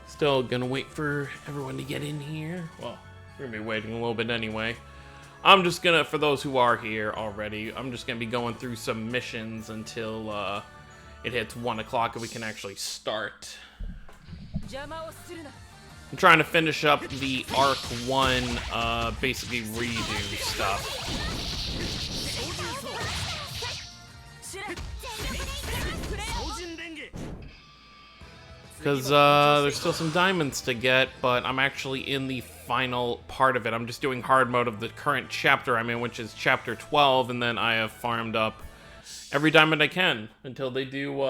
Still gonna wait for everyone to get in here. Well, we're gonna be waiting a little bit anyway. I'm just gonna, for those who are here already, I'm just gonna be going through some missions until it hits 1 o'clock and we can actually start. I'm trying to finish up the Arc 1, basically redo stuff. Because there's still some diamonds to get, but I'm actually in the final part of it. I'm just doing hard mode of the current chapter I'm in, which is chapter 12, and then I have farmed up every diamond I can until they do,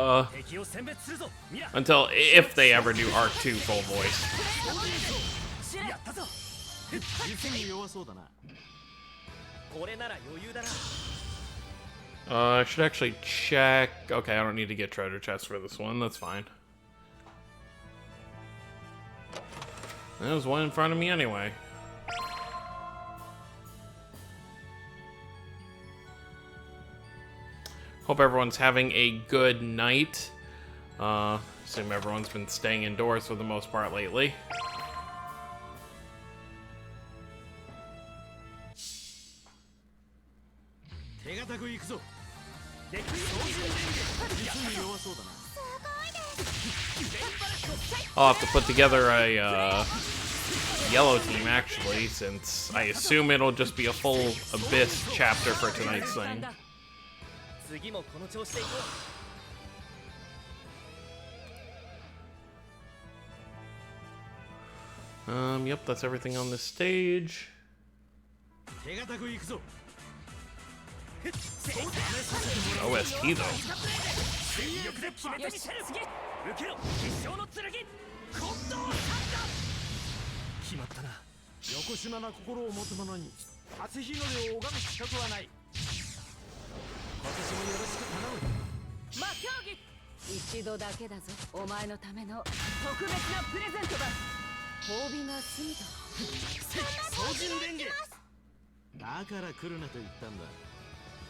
if they ever do Arc 2 full voice. I should actually check. Okay, I don't need to get treasure chests for this one. That's fine. There's one in front of me anyway. Hope everyone's having a good night. Assume everyone's been staying indoors for the most part lately. I'll have to put together a yellow team, actually, since I assume it'll just be a full Abyss chapter for tonight's thing. Yep, that's everything on this stage. OST, though.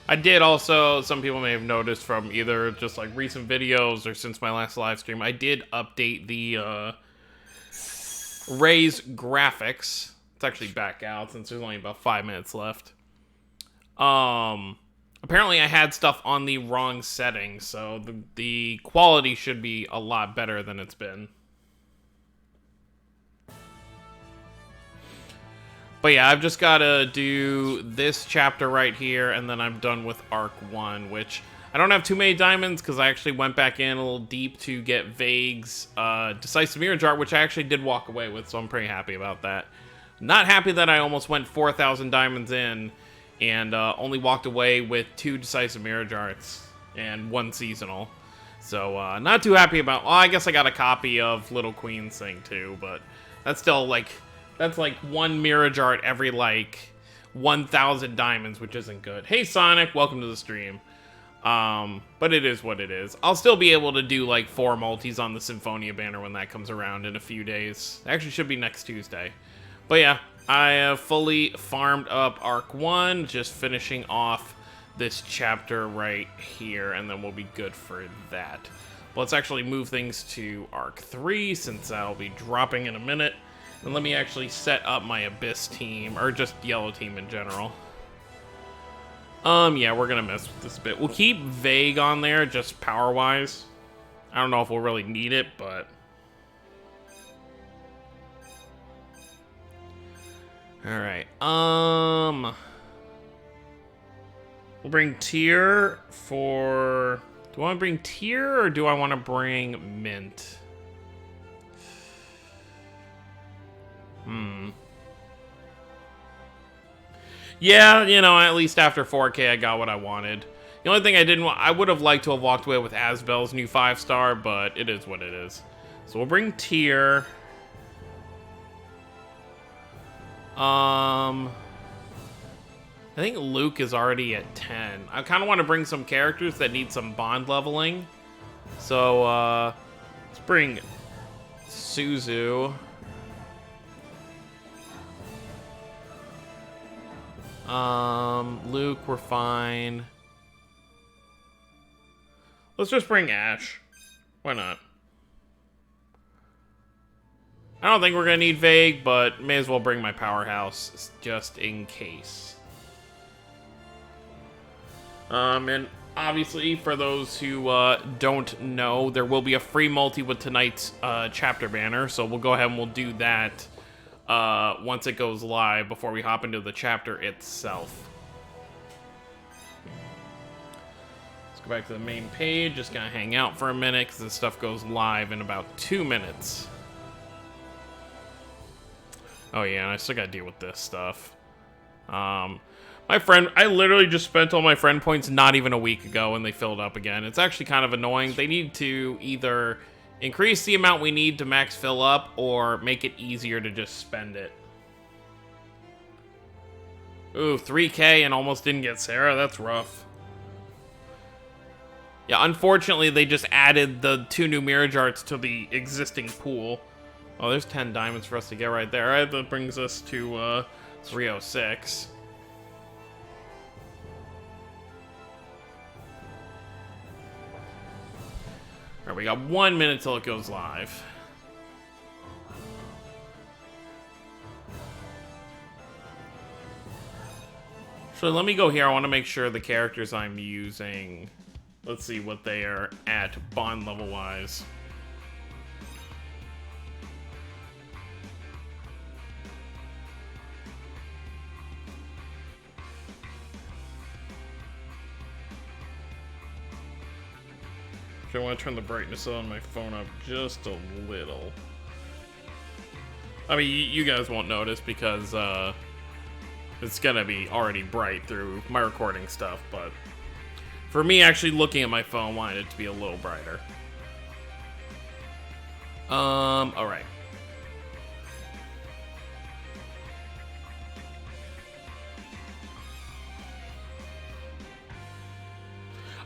I did also, some people may have noticed from either just like recent videos or since my last live stream, I did update the Ray's graphics. It's actually back out since there's only about 5 minutes left. Apparently I had stuff on the wrong settings, so the quality should be a lot better than it's been. But yeah, I've just got to do this chapter right here, and then I'm done with Arc 1, which I don't have too many diamonds because I actually went back in a little deep to get Vague's Decisive Mirror Art, which I actually did walk away with, so I'm pretty happy about that. Not happy that I almost went 4,000 diamonds in and only walked away with 2 Decisive Mirror Arts and 1 seasonal. So not too happy about. Well, I guess I got a copy of Little Queen's thing too, but that's still like. That's like 1 Mirror Art every, like, 1,000 diamonds, which isn't good. Hey, Sonic, welcome to the stream. But it is what it is. I'll still be able to do, like, 4 multis on the Symphonia banner when that comes around in a few days. Actually, should be next Tuesday. But yeah, I have fully farmed up Arc 1, just finishing off this chapter right here, and then we'll be good for that. But let's actually move things to Arc 3, since I'll be dropping in a minute. And let me actually set up my Abyss team, or just yellow team in general. Yeah, we're gonna mess with this a bit. We'll keep Vague on there, just power-wise. I don't know if we'll really need it, but... Alright, we'll bring Tier for... Do I want to bring Tier, or do I want to bring Mint? Yeah, you know, at least after 4K I got what I wanted. The only thing I didn't want, I would have liked to have walked away with Asbel's new 5-star, but it is what it is. So we'll bring Tier. I think Luke is already at 10. I kind of want to bring some characters that need some bond leveling. So, let's bring Suzu. Luke, we're fine. Let's just bring Ash. Why not? I don't think we're gonna need Vague, but may as well bring my powerhouse just in case. And obviously, for those who don't know, there will be a free multi with tonight's chapter banner, so we'll go ahead and we'll do that once it goes live before we hop into the chapter itself. Let's go back to the main page, just gonna hang out for a minute because this stuff goes live in about 2 minutes. Oh yeah, and I still gotta deal with this stuff. My friend, I literally just spent all my friend points not even a week ago and they filled up again. It's actually kind of annoying. They need to either increase the amount we need to max fill up or make it easier to just spend it. Ooh, 3K and almost didn't get Sarah. That's rough. Yeah, unfortunately, they just added the 2 new Mirage Arts to the existing pool. Oh, there's 10 diamonds for us to get right there. All right, that brings us to 306. All right, we got 1 minute till it goes live. So let me go here. I want to make sure the characters I'm using, let's see what they are at bond level wise. I want to turn the brightness on my phone up just a little. I mean, you guys won't notice because it's gonna be already bright through my recording stuff, but for me, actually looking at my phone, I wanted it to be a little brighter. All right.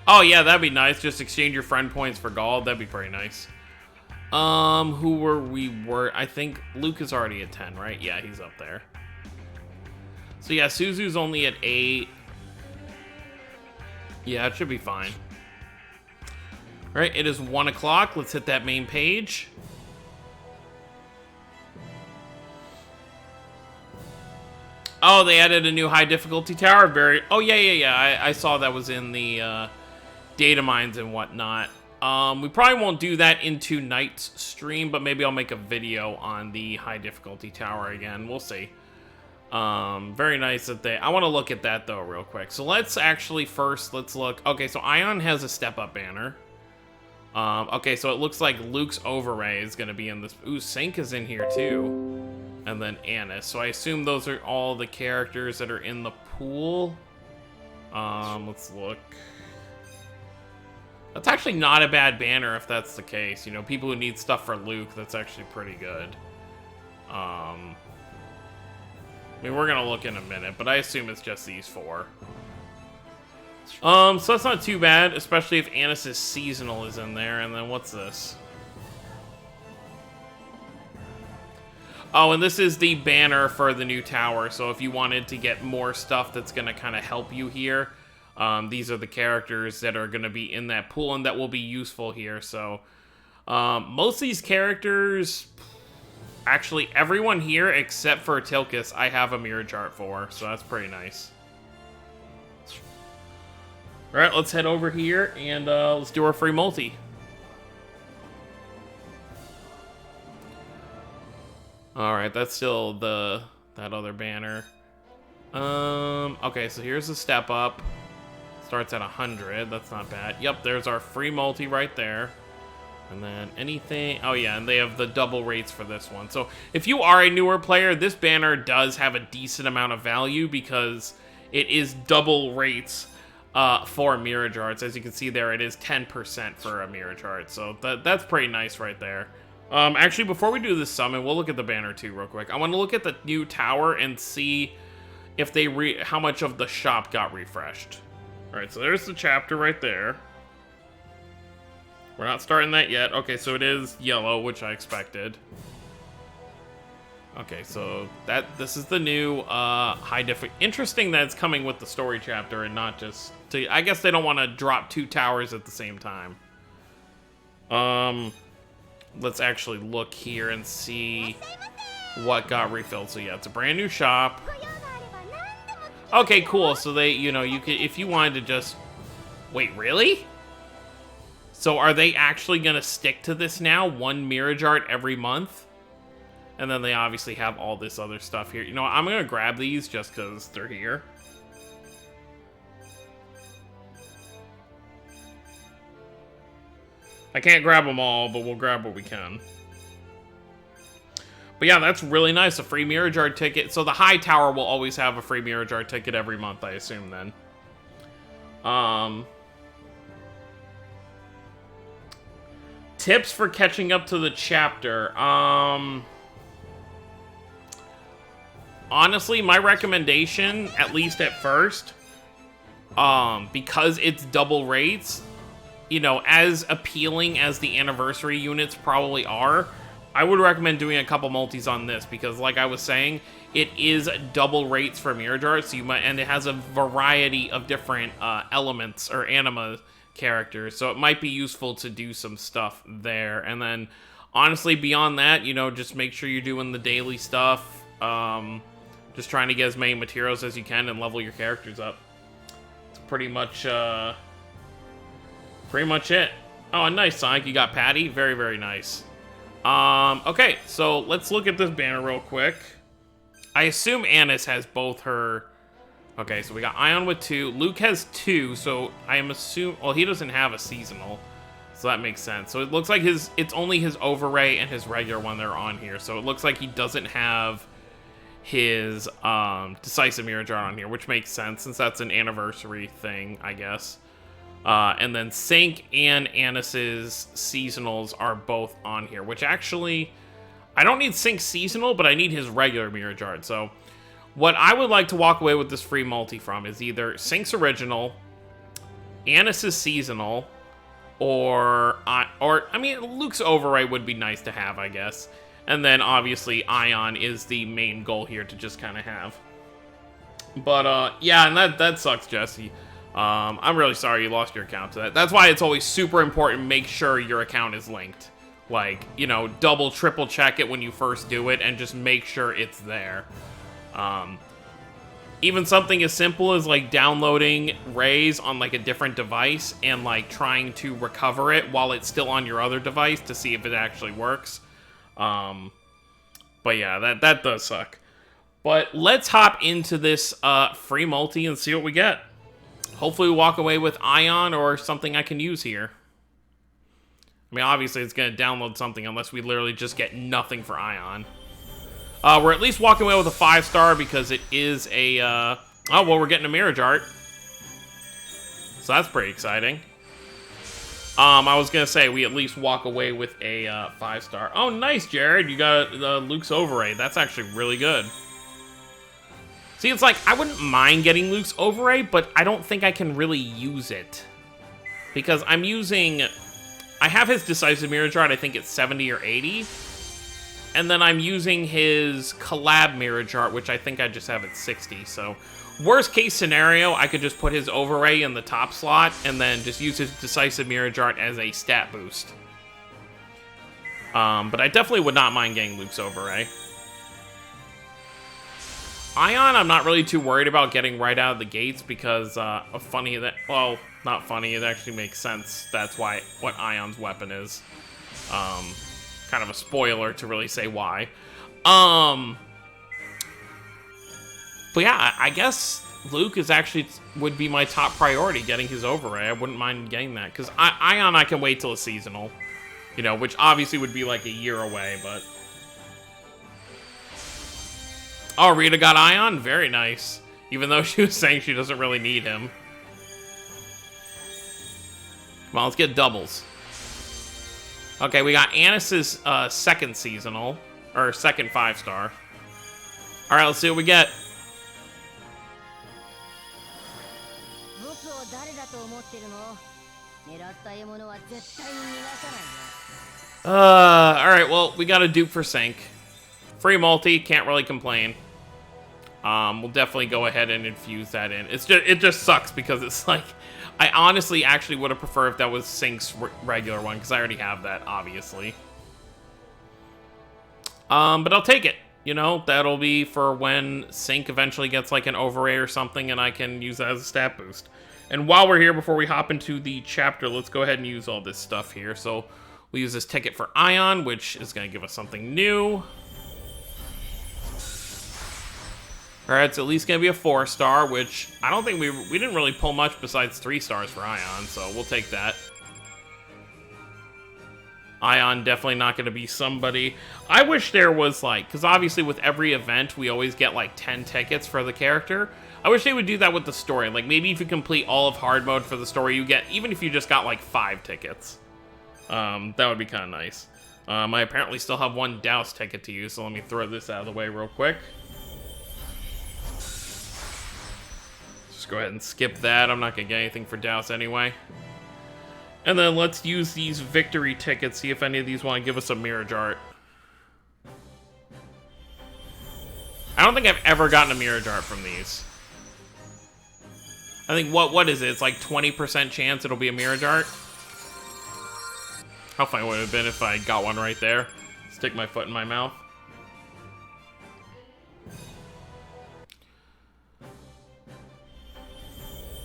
Oh yeah, that'd be nice. Just exchange your friend points for gold. That'd be pretty nice. Who were we? I think Luke is already at 10, right? Yeah, he's up there. So yeah, Suzu's only at 8. Yeah, it should be fine. All right, it is 1 o'clock. Let's hit that main page. Oh, they added a new high difficulty tower. Oh yeah. I saw that was in the data mines and whatnot. We probably won't do that in tonight's stream, but maybe I'll make a video on the high difficulty tower again. We'll see. Very nice that I want to look at that though real quick. So let's actually let's look. Okay, so Ion has a step up banner. Okay, so it looks like Luke's overray is going to be in this. Ooh, Sync is in here too. And then Annis. So I assume those are all the characters that are in the pool. Let's look. That's actually not a bad banner if that's the case. You know, people who need stuff for Luke, that's actually pretty good. I mean, we're gonna look in a minute, but I assume it's just these 4. So that's not too bad, especially if Annis's seasonal is in there. And then what's this? Oh, and this is the banner for the new tower. So if you wanted to get more stuff that's gonna kind of help you here, these are the characters that are gonna be in that pool and that will be useful here. So most of these characters. Actually, everyone here except for Tilkus, I have a mirror chart for, so that's pretty nice. Alright, let's head over here and let's do our free multi. Alright, that's still that other banner. Okay, so here's the step up. Starts at 100, that's not bad. Yep, there's our free multi right there. And then anything... Oh, yeah, and they have the double rates for this one. So if you are a newer player, this banner does have a decent amount of value because it is double rates for Mirage Arts. As you can see there, it is 10% for a Mirage Art. So that's pretty nice right there. Actually, before we do this summon, we'll look at the banner too real quick. I want to look at the new tower and see if how much of the shop got refreshed. All right, so there's the chapter right there. We're not starting that yet. Okay, so it is yellow, which I expected. Okay, so this is the new high diff. Interesting that it's coming with the story chapter and not just I guess they don't want to drop 2 towers at the same time. let's actually look here and see what got refilled. So yeah, it's a brand new shop. Okay, cool. So they, you know, you could, if you wanted to just... Wait, really? So are they actually going to stick to this now? One Mirage Art every month? And then they obviously have all this other stuff here. You know what? I'm going to grab these just because they're here. I can't grab them all, but we'll grab what we can. But yeah, that's really nice. A free Mirage Art ticket. So the High Tower will always have a free Mirage Art ticket every month, I assume then. Tips for catching up to the chapter. Honestly, my recommendation, at least at first, because it's double rates, you know, as appealing as the anniversary units probably are, I would recommend doing a couple multis on this because, like I was saying, it is double rates for Mirage Art, so you might, and it has a variety of different elements or anima characters, so it might be useful to do some stuff there. And then, honestly, beyond that, you know, just make sure you're doing the daily stuff. Just trying to get as many materials as you can and level your characters up. It's pretty much it. Oh, nice, Sonic. You got Patty. Very, very nice. Okay, so let's look at this banner real quick. I assume Annis has both her... Okay, so we got Ion with 2. Luke has 2, so I am assuming... Well, he doesn't have a seasonal, so that makes sense. So it looks like it's only his Overray and his regular one that are on here. So it looks like he doesn't have his Decisive Mirage Art on here, which makes sense since that's an anniversary thing, I guess. And then Sync and Annis's seasonals are both on here, which actually... I don't need Sync seasonal, but I need his regular Mirage Art. So what I would like to walk away with this free multi from is either Sync's original, Annis's seasonal, or I mean, Luke's Overray would be nice to have, I guess. And then obviously Ion is the main goal here to just kind of have. But yeah, and that sucks, Jesse. I'm really sorry you lost your account to that. That's why it's always super important, make sure your account is linked. Like, you know, double, triple check it when you first do it and just make sure it's there. Even something as simple as like downloading Rays on like a different device and like trying to recover it while it's still on your other device to see if it actually works. But yeah, that does suck. But let's hop into this free multi and see what we get. Hopefully we walk away with Ion or something I can use here. I mean, obviously it's going to download something unless we literally just get nothing for Ion. We're at least walking away with a 5-star because it is a... oh, well, we're getting a Mirage Art. So that's pretty exciting. I was going to say, we at least walk away with a 5-star. Oh, nice, Jared. You got Luke's Overray. That's actually really good. See, it's like, I wouldn't mind getting Luke's Overray, but I don't think I can really use it. Because I'm using... I have his Decisive Mirage Art, I think it's 70 or 80. And then I'm using his Collab Mirage Art, which I think I just have at 60. So, worst case scenario, I could just put his Overray in the top slot and then just use his Decisive Mirage Art as a stat boost. But I definitely would not mind getting Luke's Overray. Ion, I'm not really too worried about getting right out of the gates because funny that... Well, not funny, it actually makes sense. That's why what Ion's weapon is. Kind of a spoiler to really say why. But yeah, I guess Luke is actually would be my top priority, getting his Overray. I wouldn't mind getting that, because Ion I can wait till a seasonal. You know, which obviously would be like a year away, but... Oh, Rita got Ion? Very nice. Even though she was saying she doesn't really need him. Come on, let's get doubles. Okay, we got Annis's second seasonal. Or second 5-star. Alright, let's see what we get. Alright, well, we got a dupe for Sync. Free multi, can't really complain. We'll definitely go ahead and infuse that in. It just sucks because it's like... I honestly actually would have preferred if that was Sync's regular one, because I already have that, obviously. But I'll take it. You know, that'll be for when Sync eventually gets like an overray or something, and I can use that as a stat boost. And while we're here, before we hop into the chapter, let's go ahead and use all this stuff here. So we'll use this ticket for Ion, which is going to give us something new. Alright, it's at least going to be a 4-star, which I don't think we didn't really pull much besides 3 stars for Ion, so we'll take that. Ion definitely not going to be somebody. I wish there was like, because obviously with every event we always get like 10 tickets for the character. I wish they would do that with the story. Like maybe if you complete all of hard mode for the story, you get, even if you just got like 5 tickets. That would be kind of nice. I apparently still have 1 Douse ticket to use, so let me throw this out of the way real quick. Just go ahead and skip that. I'm not going to get anything for Douse anyway. And then let's use these victory tickets, see if any of these want to give us a Mirage Art. I don't think I've ever gotten a Mirage Art from these. I think, what is it? It's like 20% chance it'll be a Mirage Art. How funny would it have been if I got one right there? Stick my foot in my mouth.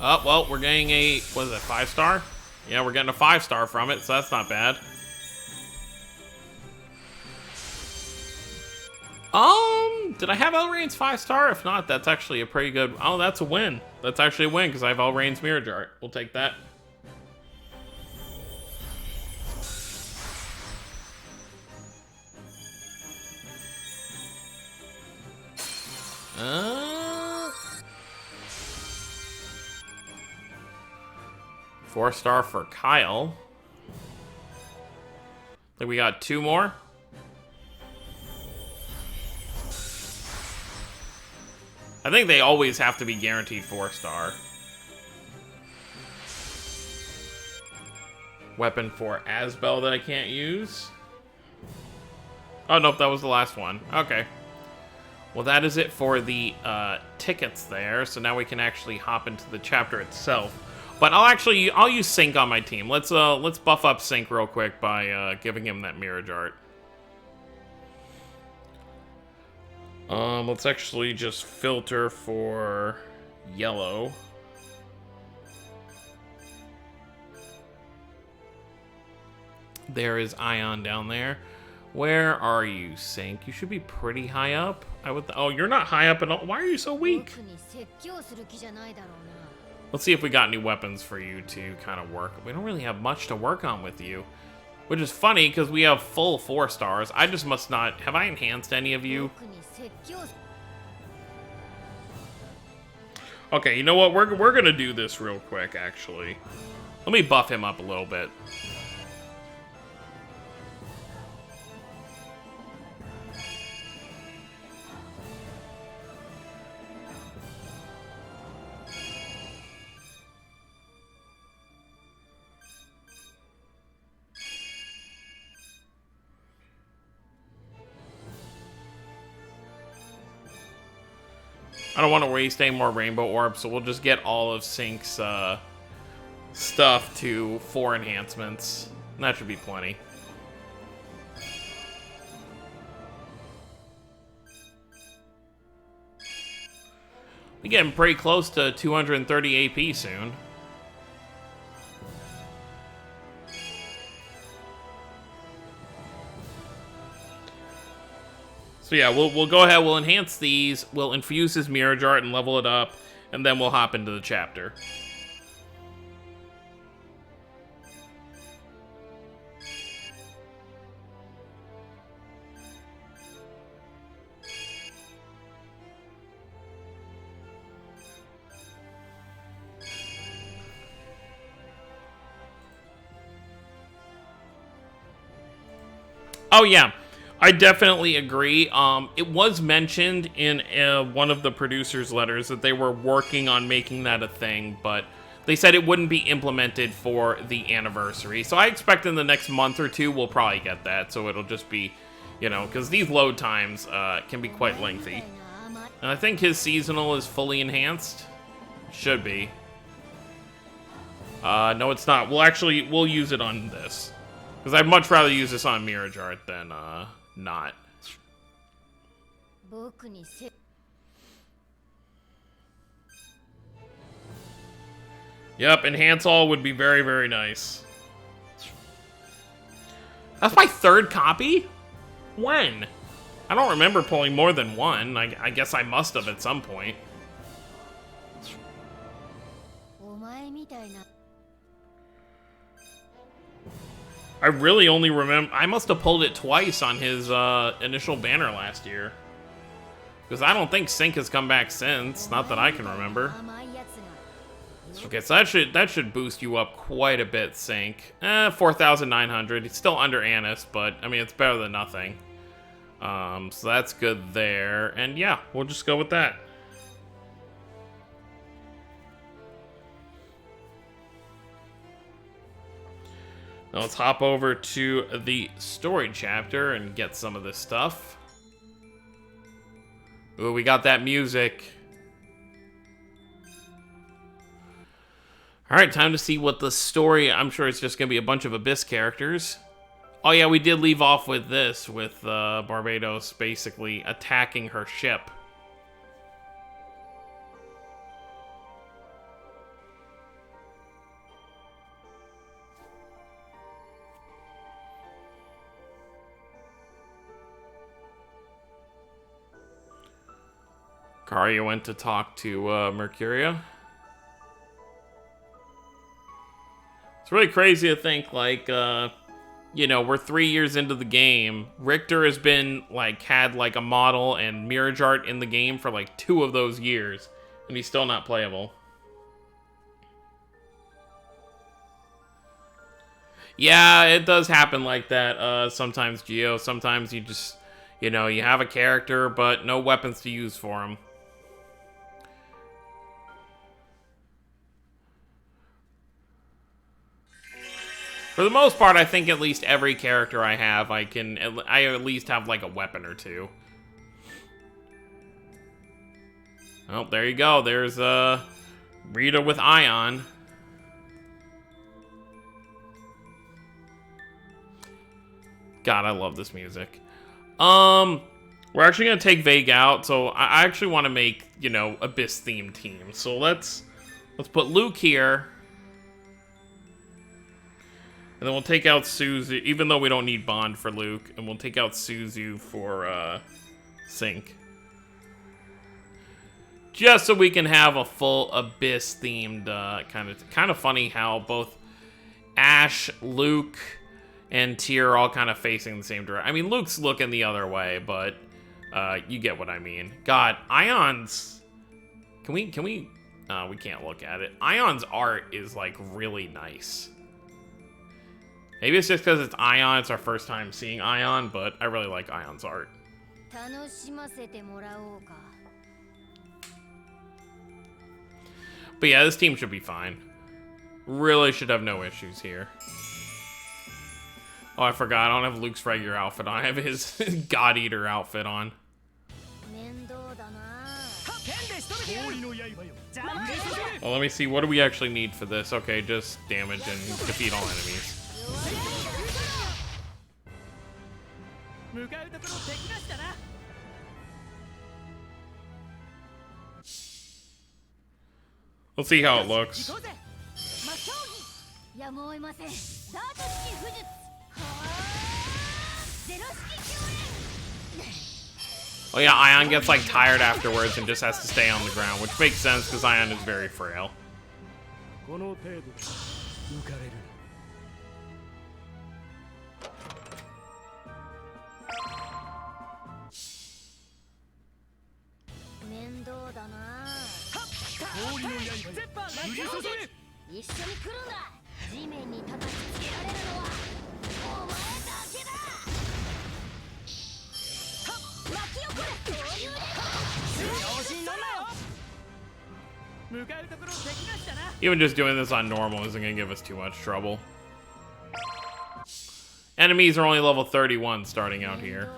Oh, well, we're getting a, what is it, 5-star? Yeah, we're getting a 5-star from it, so that's not bad. Did I have Elrain's 5-star? If not, that's actually a pretty good... Oh, that's a win. That's actually a win, because I have Elrain's Mirage Art. We'll take that. Four-star for Kyle. I think we got 2 more. I think they always have to be guaranteed 4-star. Weapon for Asbel that I can't use. Oh, nope, that was the last one. Okay. Well, that is it for the tickets there. So now we can actually hop into the chapter itself. But I'll use Sync on my team. Let's buff up Sync real quick by giving him that Mirage Art. Let's actually just filter for yellow. There is Ion down there. Where are you, Sync? You should be pretty high up. Oh, you're not high up at all. Why are you so weak? Let's see if we got any weapons for you to kind of work. We don't really have much to work on with you. Which is funny, because we have full 4 stars. I just must not... Have I enhanced any of you? Okay, you know what? We're gonna do this real quick, actually. Let me buff him up a little bit. I don't want to waste any more rainbow orbs, so we'll just get all of Sync's stuff to 4 enhancements. And that should be plenty. We're getting pretty close to 230 AP soon. So yeah, we'll go ahead, we'll enhance these, we'll infuse his Mirage Art and level it up, and then we'll hop into the chapter. Oh yeah. I definitely agree. It was mentioned in one of the producers' letters that they were working on making that a thing, but they said it wouldn't be implemented for the anniversary. So I expect in the next month or 2 we'll probably get that. So it'll just be, you know, because these load times can be quite lengthy. And I think his seasonal is fully enhanced. Should be. No, it's not. We'll use it on this. Because I'd much rather use this on Mirage Art than not. Yep, enhance all would be very, very nice. That's my third copy? When? I don't remember pulling more than one. I guess I must have at some point. I really only remember... I must have pulled it twice on his initial banner last year. Because I don't think Sync has come back since. Not that I can remember. Okay, so that should boost you up quite a bit, Sync. 4,900. It's still under Annis, but, I mean, it's better than nothing. So that's good there. And yeah, we'll just go with that. Now let's hop over to the story chapter and get some of this stuff. Ooh, we got that music. Alright, time to see what the story... I'm sure it's just going to be a bunch of Abyss characters. Oh yeah, we did leave off with this, with Barbados basically attacking her ship. Karya went to talk to Mercuria. It's really crazy to think, like, you know, we're 3 years into the game. Richter has been, like, had, like, a model and Mirage Art in the game for, like, 2 of those years. And he's still not playable. Yeah, it does happen like that sometimes, Geo. Sometimes you just, you know, you have a character, but no weapons to use for him. For the most part, I think at least every character I have, I at least have like a weapon or two. Oh, there you go. There's Rita with Ion. God, I love this music. We're actually gonna take Vague out, so I actually want to make, you know, Abyss themed team. So let's put Luke here. And then we'll take out Suzu, even though we don't need Bond for Luke. And we'll take out Suzu for Sync. Just so we can have a full Abyss-themed kind of funny how both Ash, Luke, and Tyr are all kind of facing the same direction. I mean, Luke's looking the other way, but you get what I mean. God, Ion's... Can we... we can't look at it. Ion's art is, like, really nice. Maybe it's just because it's Ion, it's our first time seeing Ion, but I really like Ion's art. But yeah, this team should be fine. Really should have no issues here. Oh, I forgot, I don't have Luke's regular outfit on. I have his God Eater outfit on. Well, let me see, what do we actually need for this? Okay, just damage and defeat all enemies. Let's see how it looks. Oh yeah, Ion gets like tired afterwards and just has to stay on the ground, which makes sense because Ion is very frail. Even just doing this on normal isn't going to give us too much trouble. Enemies are only level 31 starting out here.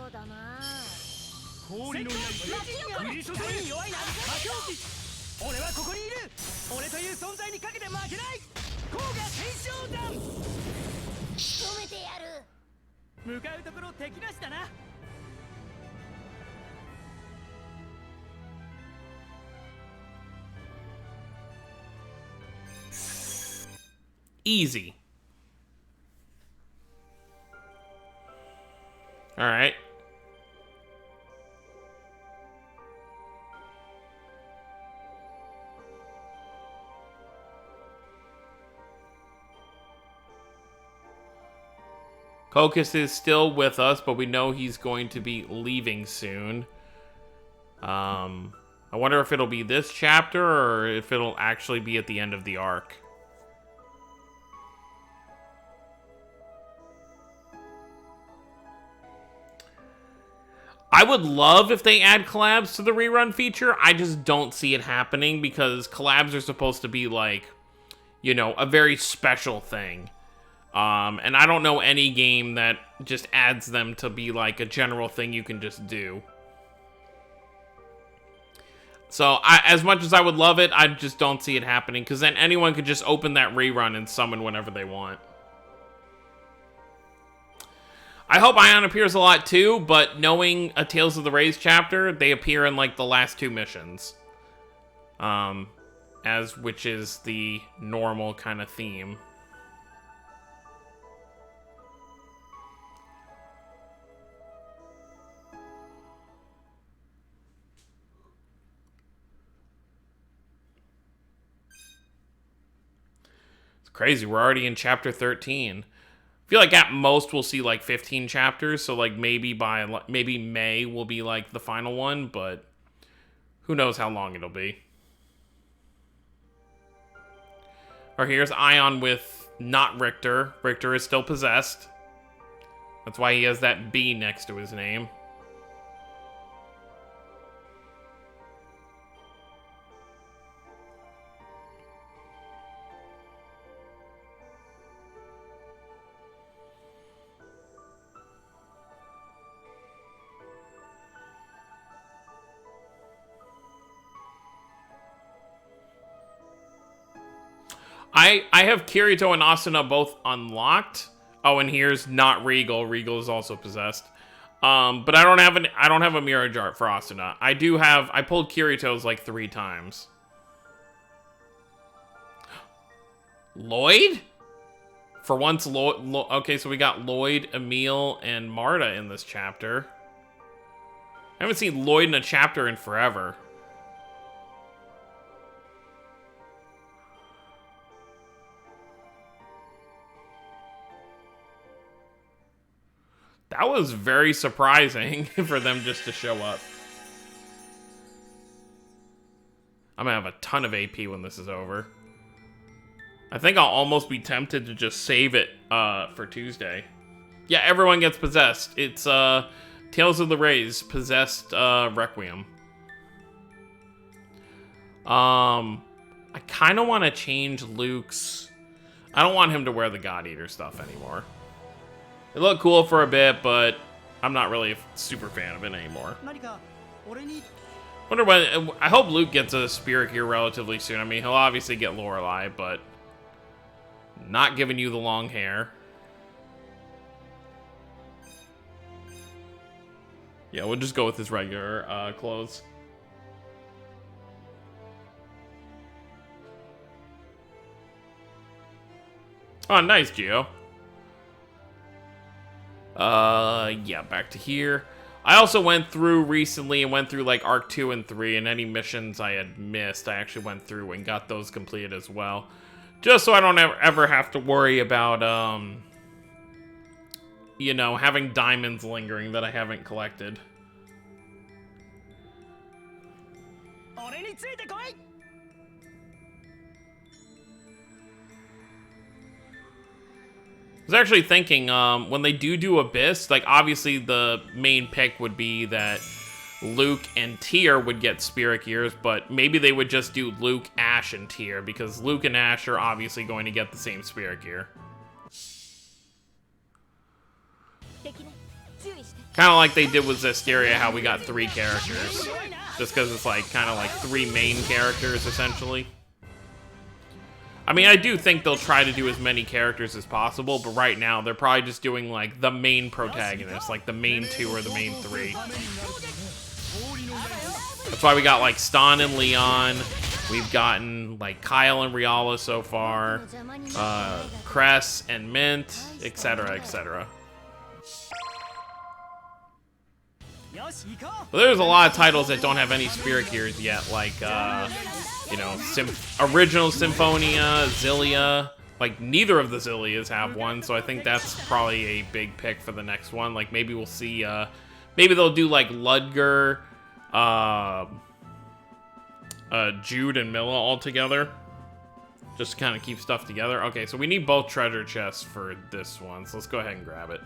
Easy. Alright. Kokus is still with us, but we know he's going to be leaving soon. I wonder if it'll be this chapter or if it'll actually be at the end of the arc. I would love if they add collabs to the rerun feature. I just don't see it happening because collabs are supposed to be like, you know, a very special thing. And I don't know any game that just adds them to be like a general thing you can just do. So, as much as I would love it, I just don't see it happening, because then anyone could just open that rerun and summon whenever they want. I hope Ion appears a lot too, but knowing a Tales of the Rays chapter, they appear in like the last 2 missions. Which is the normal kind of theme. Crazy, we're already in chapter 13. I feel like at most we'll see like 15 chapters, so like maybe May will be like the final one, but who knows how long it'll be. Or here's Ion with not Richter. Richter is still possessed. That's why he has that B next to his name. I have Kirito and Asuna both unlocked. Oh, and here's not Regal. Regal is also possessed. But I don't have a mirror art for Asuna. I pulled Kirito's like 3 times. Lloyd? For once, okay, so we got Lloyd, Emil, and Marta in this chapter. I haven't seen Lloyd in a chapter in forever. That was very surprising for them just to show up. I'm gonna have a ton of AP when this is over. I think I'll almost be tempted to just save it for Tuesday. Yeah, everyone gets possessed. It's Tales of the Rays, possessed Requiem. I kind of want to change Luke's... I don't want him to wear the God Eater stuff anymore. It looked cool for a bit, but I'm not really a super fan of it anymore. Wonder when... I hope Luke gets a Spirit Gear relatively soon. I mean, he'll obviously get Lorelei, but... not giving you the long hair. Yeah, we'll just go with his regular clothes. Oh, nice, Gio. Yeah, back to here. I also went through recently and went through like Arc 2 and 3, and any missions I had missed, I actually went through and got those completed as well. Just so I don't ever have to worry about, you know, having diamonds lingering that I haven't collected. I was actually thinking, when they do Abyss, like, obviously the main pick would be that Luke and Tyr would get Spirit Gears, but maybe they would just do Luke, Ash, and Tyr, because Luke and Ash are obviously going to get the same Spirit Gear. Kind of like they did with Zestiria, how we got 3 characters. Just because it's like, kind of like 3 main characters, essentially. I mean, I do think they'll try to do as many characters as possible, but right now, they're probably just doing, like, the main protagonist, like the main 2 or the main 3. That's why we got, like, Stan and Leon, We've gotten like Kyle and Riala so far, Cress and Mint, etc., etc. Well, there's a lot of titles that don't have any spirit gears yet, like, you know, original Symphonia, Zillia. Like, neither of the Zillias have one, so I think that's probably a big pick for the next one. Like, maybe we'll see, maybe they'll do, like, Ludger, Jude and Milla all together. Just to kind of keep stuff together. Okay, so we need both treasure chests for this one, so let's go ahead and grab it.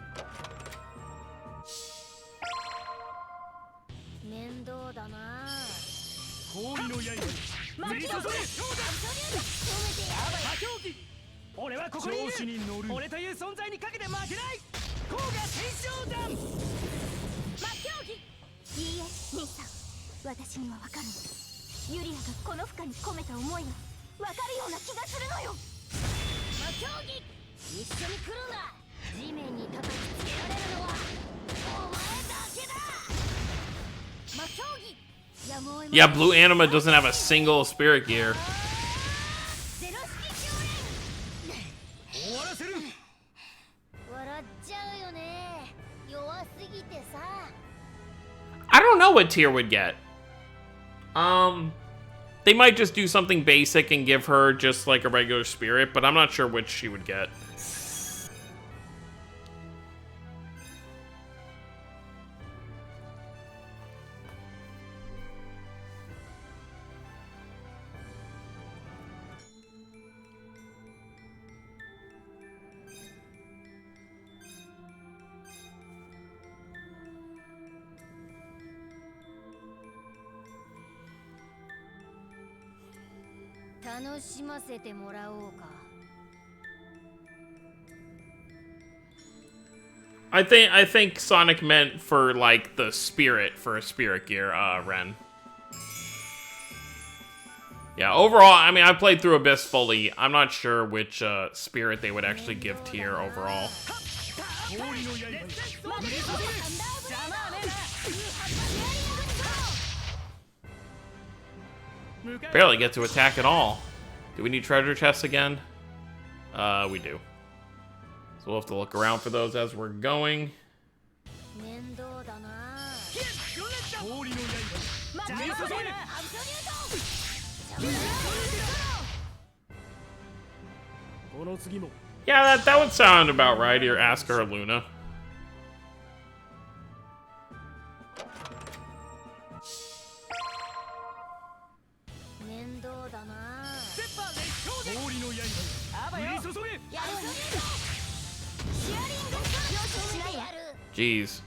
Yeah, Blue Anima doesn't have a single spirit gear. I don't know what Tyr would get. They might just do something basic and give her just like a regular spirit, but I'm not sure which she would get. I think Sonic meant for like the spirit for a spirit gear, Ren. Yeah, overall, I mean, I played through Abyss fully. I'm not sure which spirit they would actually give Tyr overall. Barely get to attack at all. Do we need treasure chests again? We do. So we'll have to look around for those as we're going. Yeah, that would sound about right. Here, ask her, Luna. Jeez.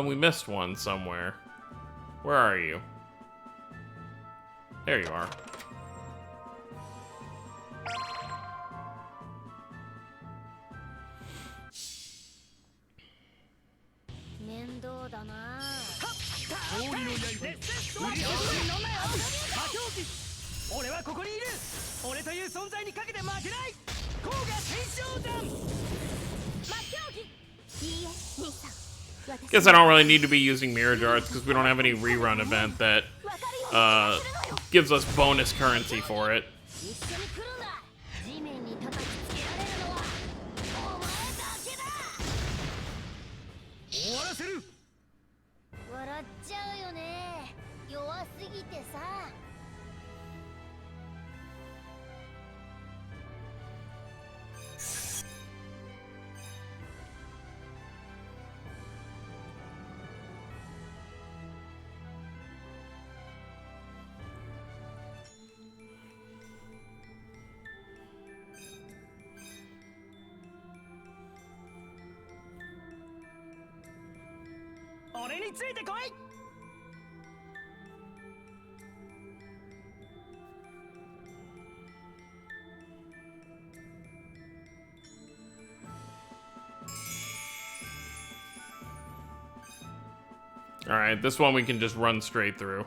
We missed one somewhere. Where are you? There you are. Guess I don't really need to be using Mirror Darts because we don't have any rerun event that gives us bonus currency for it. Alright, this one we can just run straight through.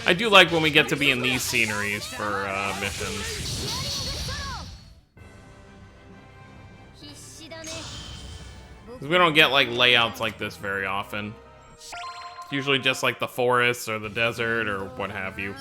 I do like when we get to be in these sceneries for missions. 'Cause we don't get like layouts like this very often. It's usually just like the forests or the desert or what have you.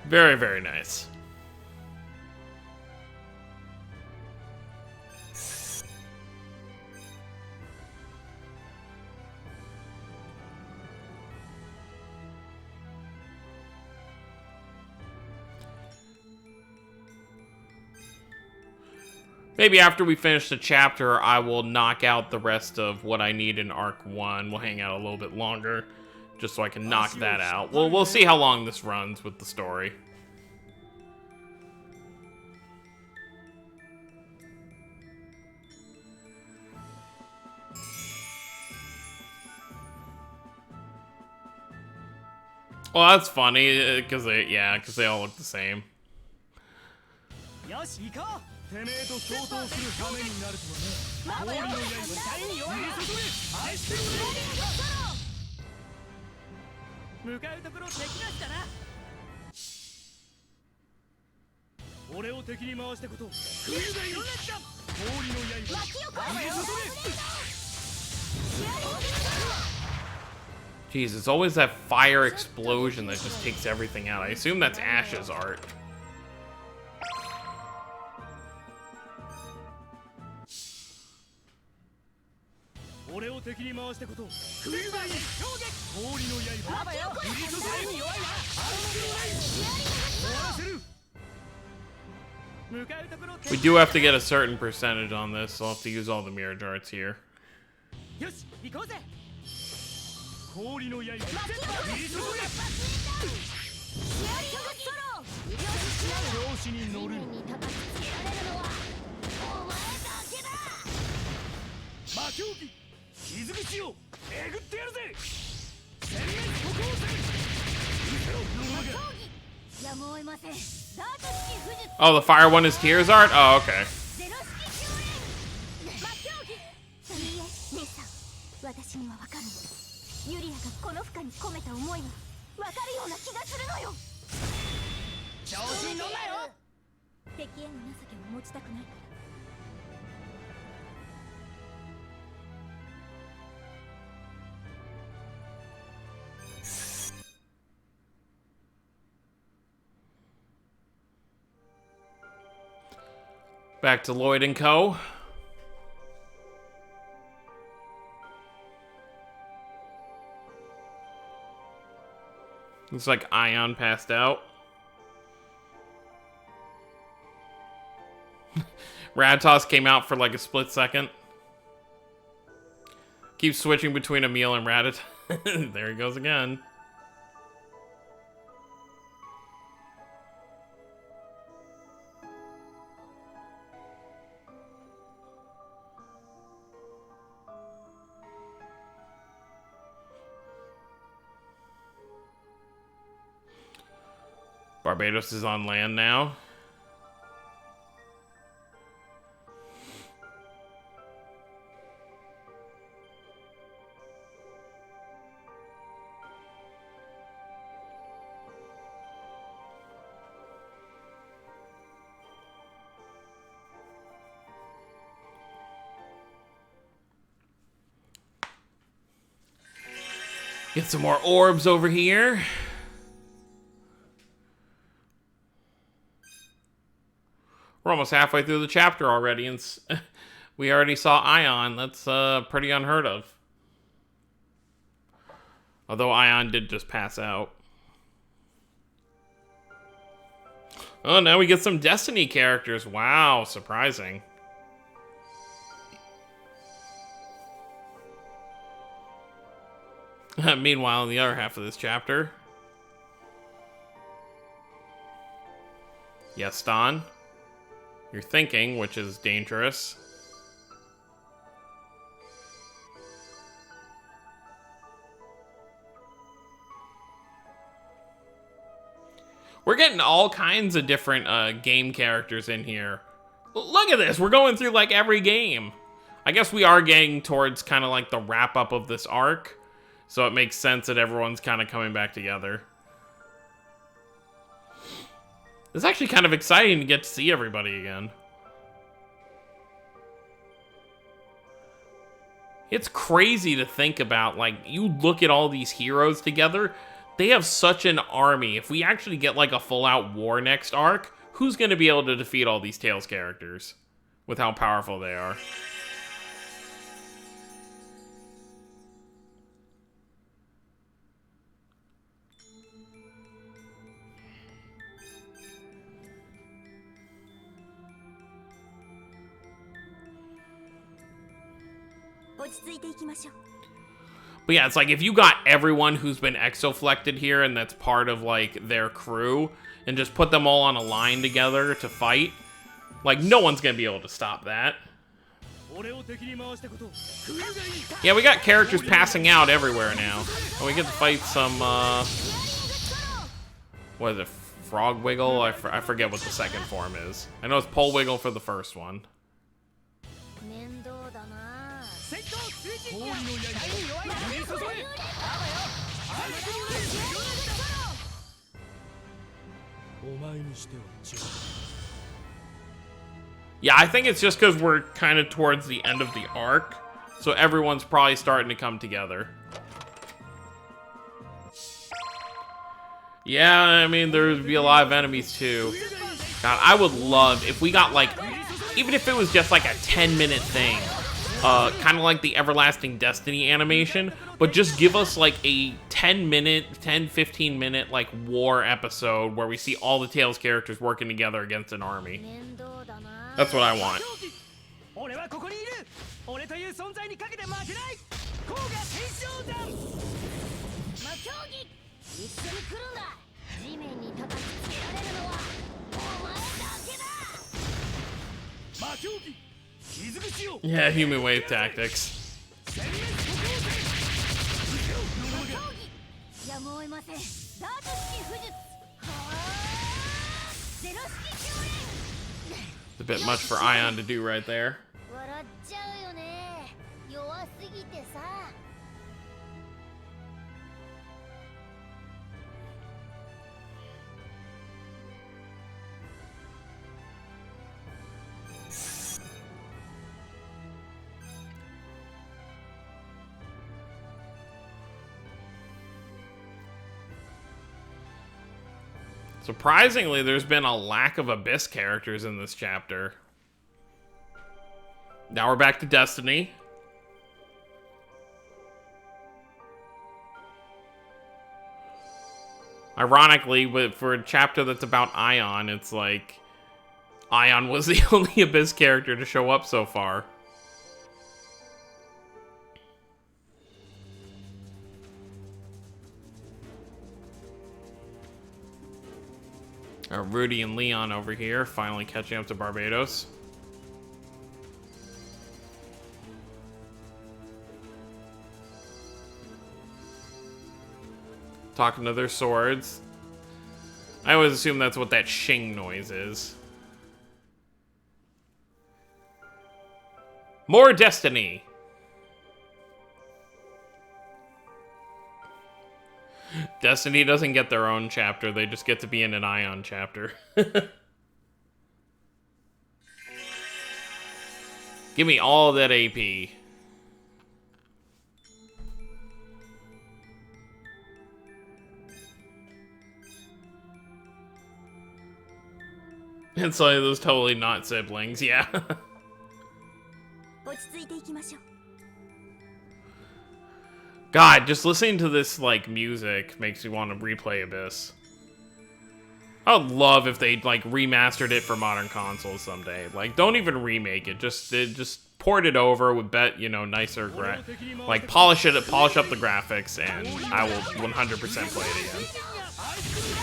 Very, very nice. Maybe after we finish the chapter, I will knock out the rest of what I need in Arc 1. We'll hang out a little bit longer, just so I can knock that out. We'll see how long this runs with the story. Well, that's funny, because they all look the same. Jeez, it's always that fire explosion that just takes everything out. I assume that's Ash's art. We do have to get a certain percentage on this, so I'll have to use all the mirror darts here. Oh, the fire one is Tears art? Oh, okay. Back to Lloyd and Co. Looks like Ion passed out. Ratos came out for like a split second. Keeps switching between Emil and Rattata. There he goes again. Barbados is on land now. Get some more orbs over here. We're almost halfway through the chapter already, and we already saw Ion. That's pretty unheard of. Although Ion did just pass out. Oh, now we get some Destiny characters. Wow, surprising. Meanwhile, in the other half of this chapter... Yes, Don. You're thinking, which is dangerous. We're getting all kinds of different game characters in here. Look at this, we're going through like every game. I guess we are getting towards kind of like the wrap up of this arc, so it makes sense that everyone's kind of coming back together. It's actually kind of exciting to get to see everybody again. It's crazy to think about, like, you look at all these heroes together, they have such an army. If we actually get like a full-out war next arc, who's going to be able to defeat all these Tales characters with how powerful they are? But yeah, it's like if you got everyone who's been exoflected here and that's part of like their crew and just put them all on a line together to fight, like no one's gonna be able to stop that. Yeah, we got characters passing out everywhere now. And we get to fight some, what is it, Frog Wiggle? I forget what the second form is. I know it's Pole Wiggle for the first one. Yeah, I think it's just because we're kind of towards the end of the arc, so everyone's probably starting to come together. Yeah, I mean, there'd be a lot of enemies too. God, I would love if we got like, even if it was just like a 10-minute thing, kind of like the Everlasting Destiny animation, but just give us like a 15 minute like war episode where we see all the Tales characters working together against an army. That's what I want. Yeah, human wave tactics. It's a bit much for Ion to do right there. Surprisingly, there's been a lack of Abyss characters in this chapter. Now we're back to Destiny. Ironically, for a chapter that's about Ion, it's like Ion was the only Abyss character to show up so far. Rudy and Leon over here, finally catching up to Barbados. Talking to their swords. I always assume that's what that shing noise is. More Destiny! Destiny doesn't get their own chapter, they just get to be in an Ion chapter. Give me all that AP. It's like those totally not siblings, yeah. God, just listening to this, like, music makes me want to replay Abyss. I would love if they, like, remastered it for modern consoles someday. Like, don't even remake it. Just port it over with nicer like polish up the graphics, and I will 100% play it again.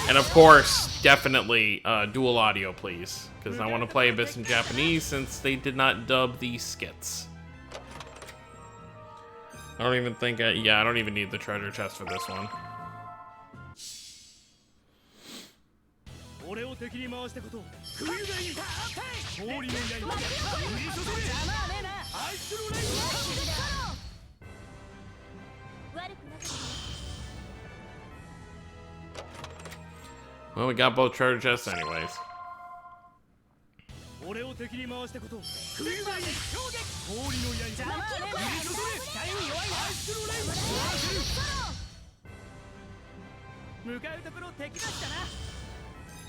And of course, definitely dual audio, please, because I want to play Abyss in Japanese since they did not dub the skits. I don't even think I don't even need the treasure chest for this one. Well, we got both treasure chests anyways.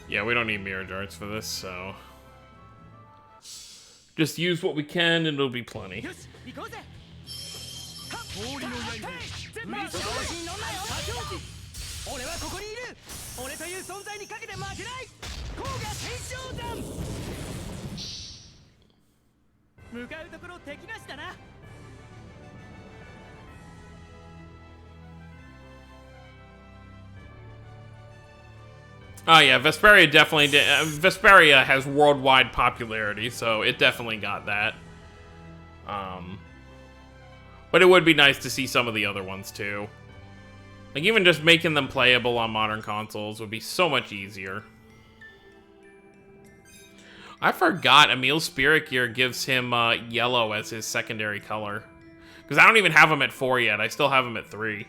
Yeah, we don't need mirror darts for this, so just use what we can and it'll be plenty. Oh yeah, Vesperia definitely did. Vesperia has worldwide popularity, so it definitely got that. But it would be nice to see some of the other ones too. Like, even just making them playable on modern consoles would be so much easier. I forgot Emil's Spirit Gear gives him yellow as his secondary color. Because I don't even have him at 4 yet. I still have him at 3.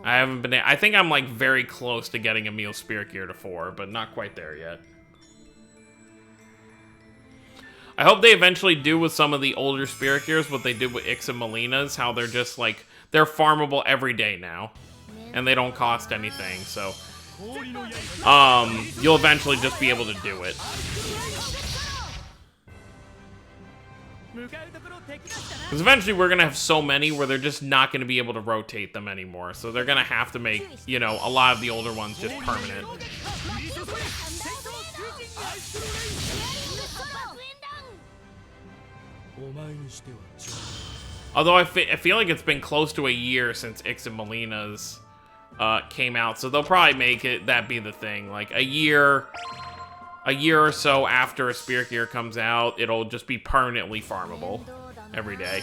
I haven't been... I think I'm, like, very close to getting Emil's Spirit Gear to 4, but not quite there yet. I hope they eventually do with some of the older Spirit Gears what they did with Ix and Melina's, how they're just, like... They're farmable every day now. And they don't cost anything, so... you'll eventually just be able to do it. Because eventually we're going to have so many where they're just not going to be able to rotate them anymore. So they're going to have to make, you know, a lot of the older ones just permanent. Although I feel like it's been close to a year since Ix and Melina's came out, so they'll probably make it that be the thing. Like a year or so after a Spirit Gear comes out, it'll just be permanently farmable every day.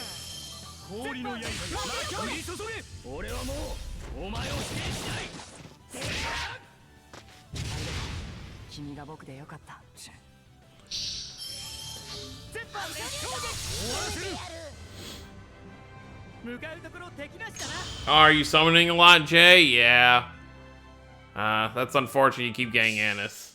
Oh, are you summoning a lot, Jay? Yeah. That's unfortunate you keep getting Annis.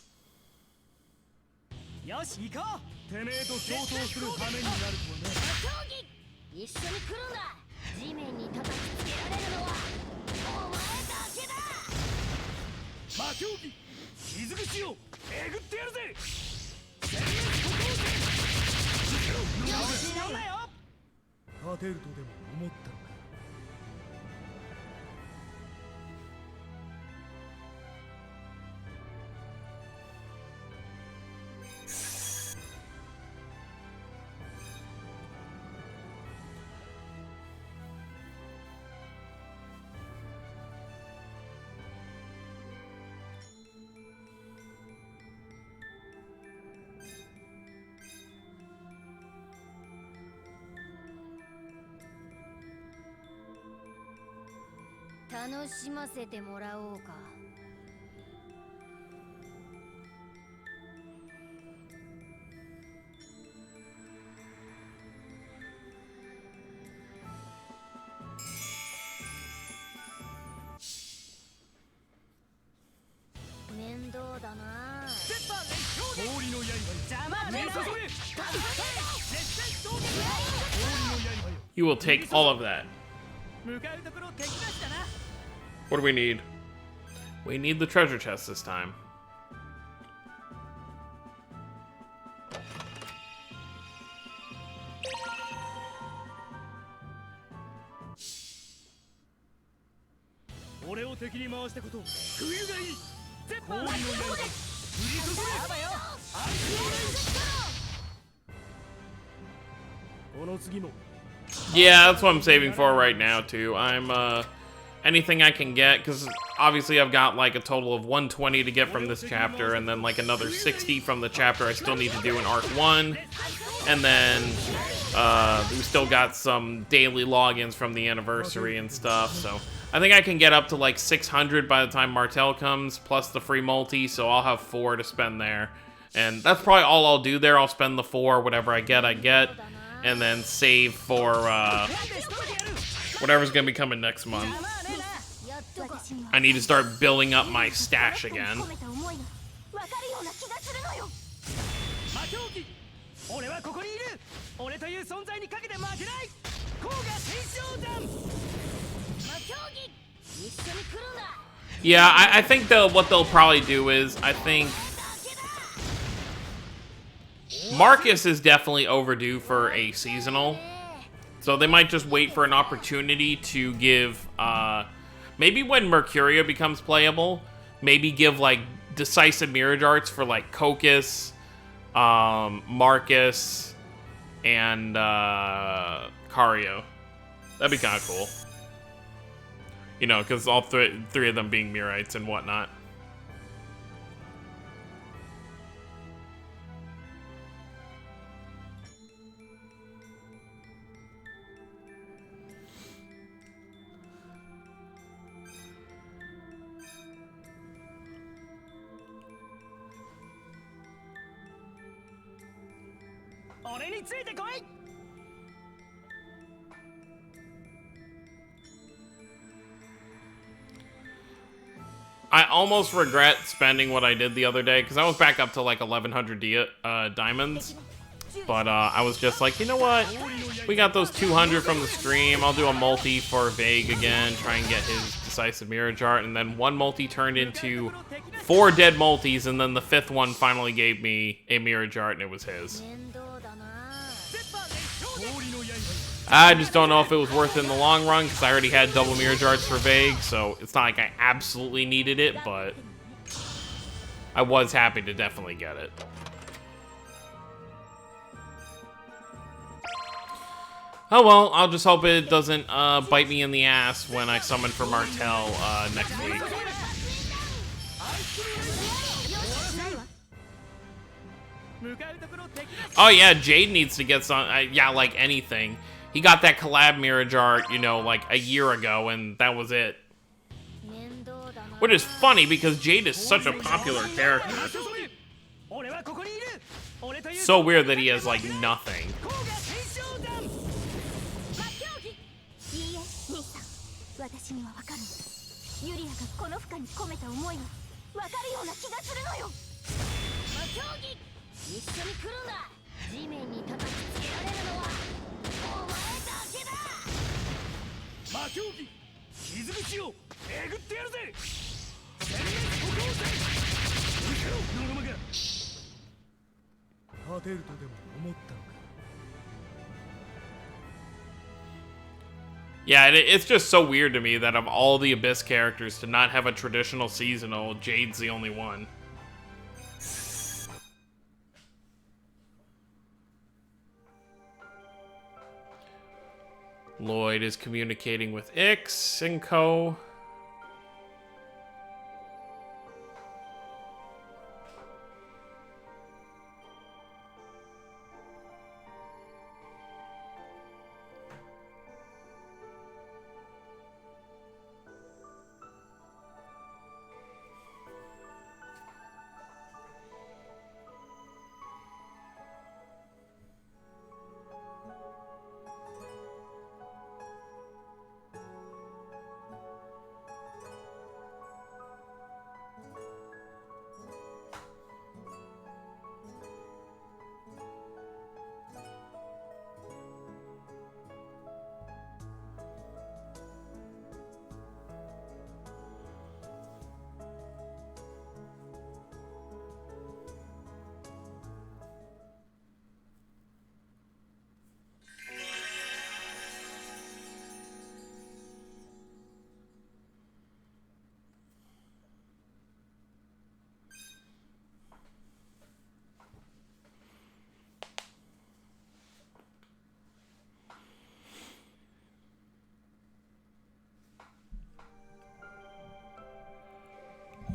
You will take all of that. What do we need? We need the treasure chest this time. Yeah, that's what I'm saving for right now, too. I'm, anything I can get, because obviously I've got, like, a total of 120 to get from this chapter, and then, like, another 60 from the chapter I still need to do in Arc 1. And then, we still got some daily logins from the anniversary and stuff, so I think I can get up to, like, 600 by the time Martel comes, plus the free multi, so I'll have 4 to spend there. And that's probably all I'll do there. I'll spend the 4, whatever I get, and then save for, whatever's gonna be coming next month. I need to start building up my stash again. Yeah, I think what they'll probably do is, I think Marcus is definitely overdue for a seasonal. So they might just wait for an opportunity to give, maybe when Mercuria becomes playable, maybe give, like, decisive Mirage Arts for, like, Cocus, Marcus, and, Cario. That'd be kind of cool. You know, because all three of them being Mirites and whatnot. I almost regret spending what I did the other day, because I was back up to like 1100 diamonds. But I was just like, you know what? We got those 200 from the stream. I'll do a multi for Vague again, try and get his decisive Mirage Art. And then one multi turned into 4 dead multis, and then the 5th one finally gave me a Mirage Art, and it was his. I just don't know if it was worth it in the long run, because I already had double Mirage Arts for Vague, so it's not like I absolutely needed it, but I was happy to definitely get it. Oh well, I'll just hope it doesn't bite me in the ass when I summon for Martel next week. Oh yeah, Jade needs to get some, yeah, like anything. He got that collab Mirage Art, you know, like a year ago, and that was it. Which is funny, because Jade is such a popular character. So weird that he has, like, nothing. Yeah, it's just so weird to me that of all the Abyss characters to not have a traditional seasonal, Jade's the only one. Lloyd is communicating with Ix and co.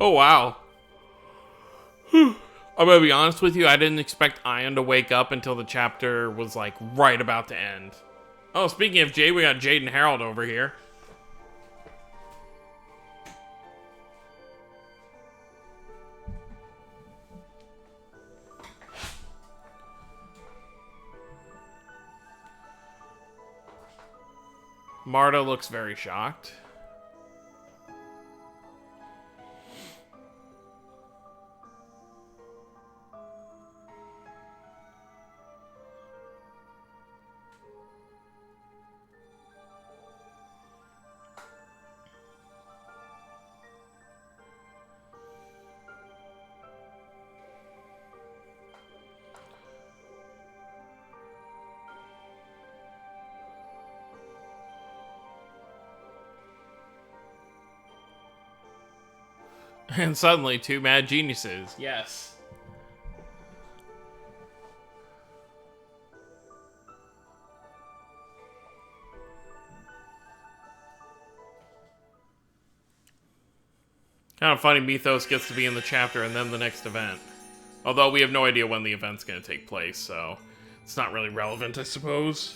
Oh, wow. I'm gonna be honest with you, I didn't expect Ion to wake up until the chapter was, like, right about to end. Oh, speaking of Jade, we got Jade and Harold over here. Marta looks very shocked. And suddenly, two mad geniuses. Yes. Kind of funny Mythos gets to be in the chapter and then the next event. Although we have no idea when the event's going to take place, so it's not really relevant, I suppose.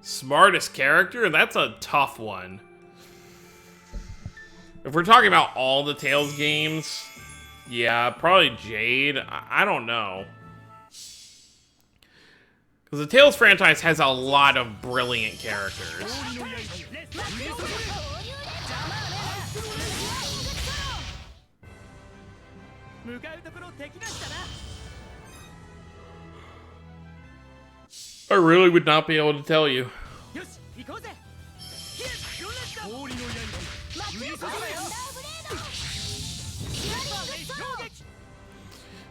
Smartest character? That's a tough one. If we're talking about all the Tales games, yeah, probably Jade. I don't know. Because the Tales franchise has a lot of brilliant characters. I really would not be able to tell you.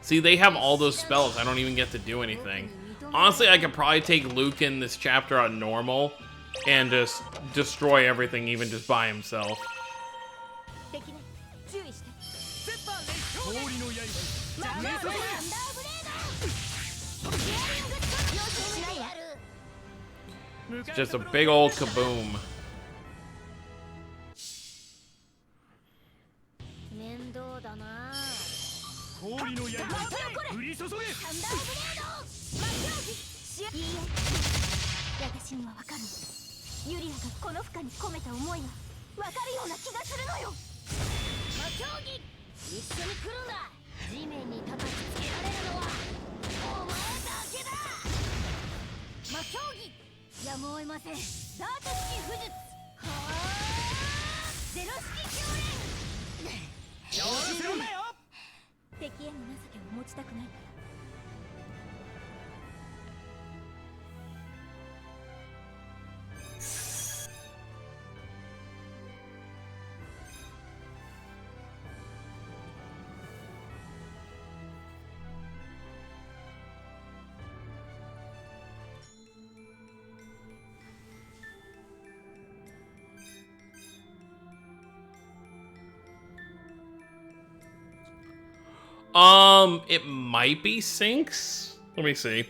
See, they have all those spells. I don't even get to do anything. Honestly, I could probably take Luke in this chapter on normal and just destroy everything even just by himself. It's just a big old kaboom. It might be Sinks. Let me see.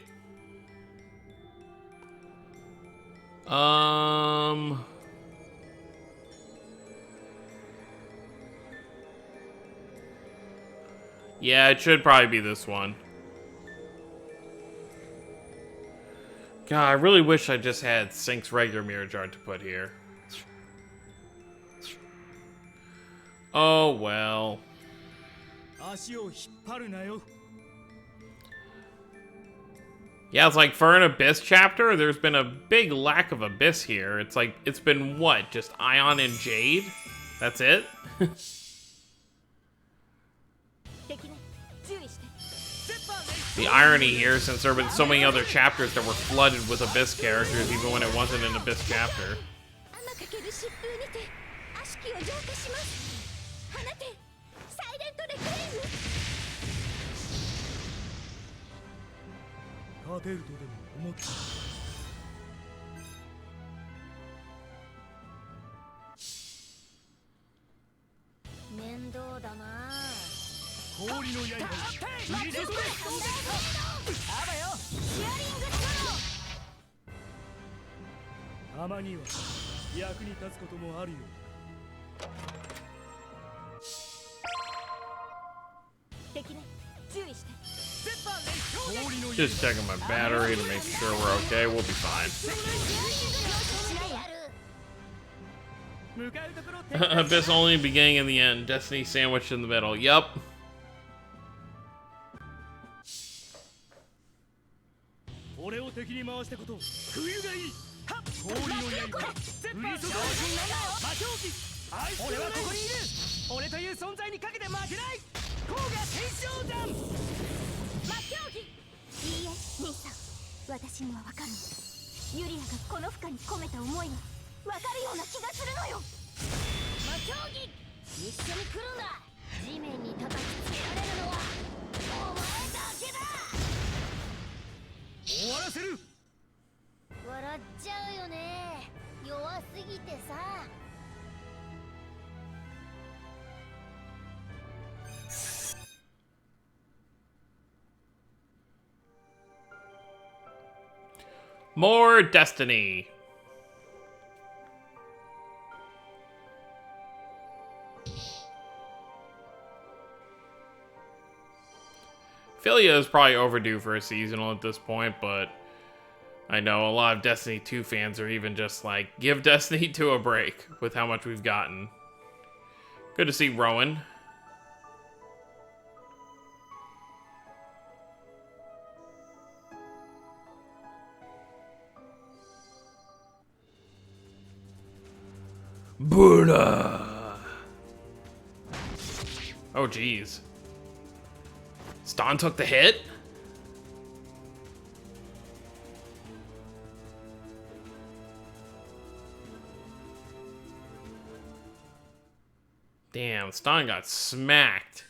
Yeah, it should probably be this one. God, I really wish I just had Sync's regular mirror jar to put here. Oh, well. Yeah, it's like for an Abyss chapter, there's been a big lack of Abyss here. It's like, it's been what? Just Ion and Jade? That's it? The irony here, since there have been so many other chapters that were flooded with Abyss characters, even when it wasn't an Abyss chapter. Just checking my battery to make sure we're okay. We'll be fine. Abyss only beginning and the end. Destiny sandwiched in the middle. Yup. More Destiny. Philia is probably overdue for a seasonal at this point, but I know a lot of Destiny 2 fans are even just like, give Destiny 2 a break with how much we've gotten. Good to see Rowan. Buddha. Oh, geez. Ston took the hit? Damn, Ston got smacked.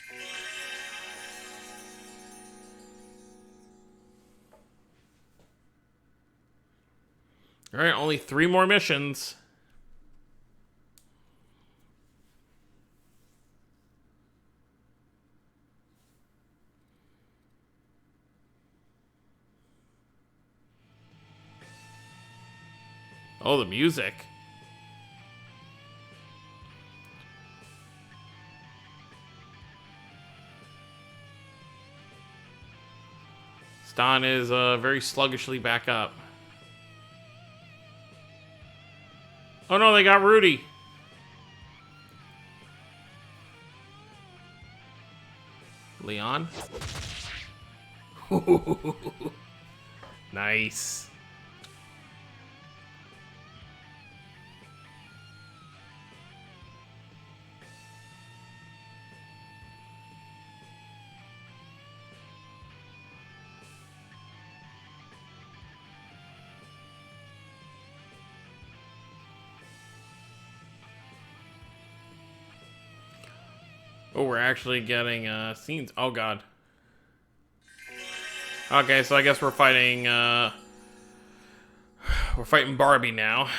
Alright, only 3 more missions. Oh, the music. Ston is very sluggishly back up. Oh no, they got Rudy. Leon. Nice. Oh, we're actually getting scenes. Oh god. Okay, so I guess we're fighting Barbie now.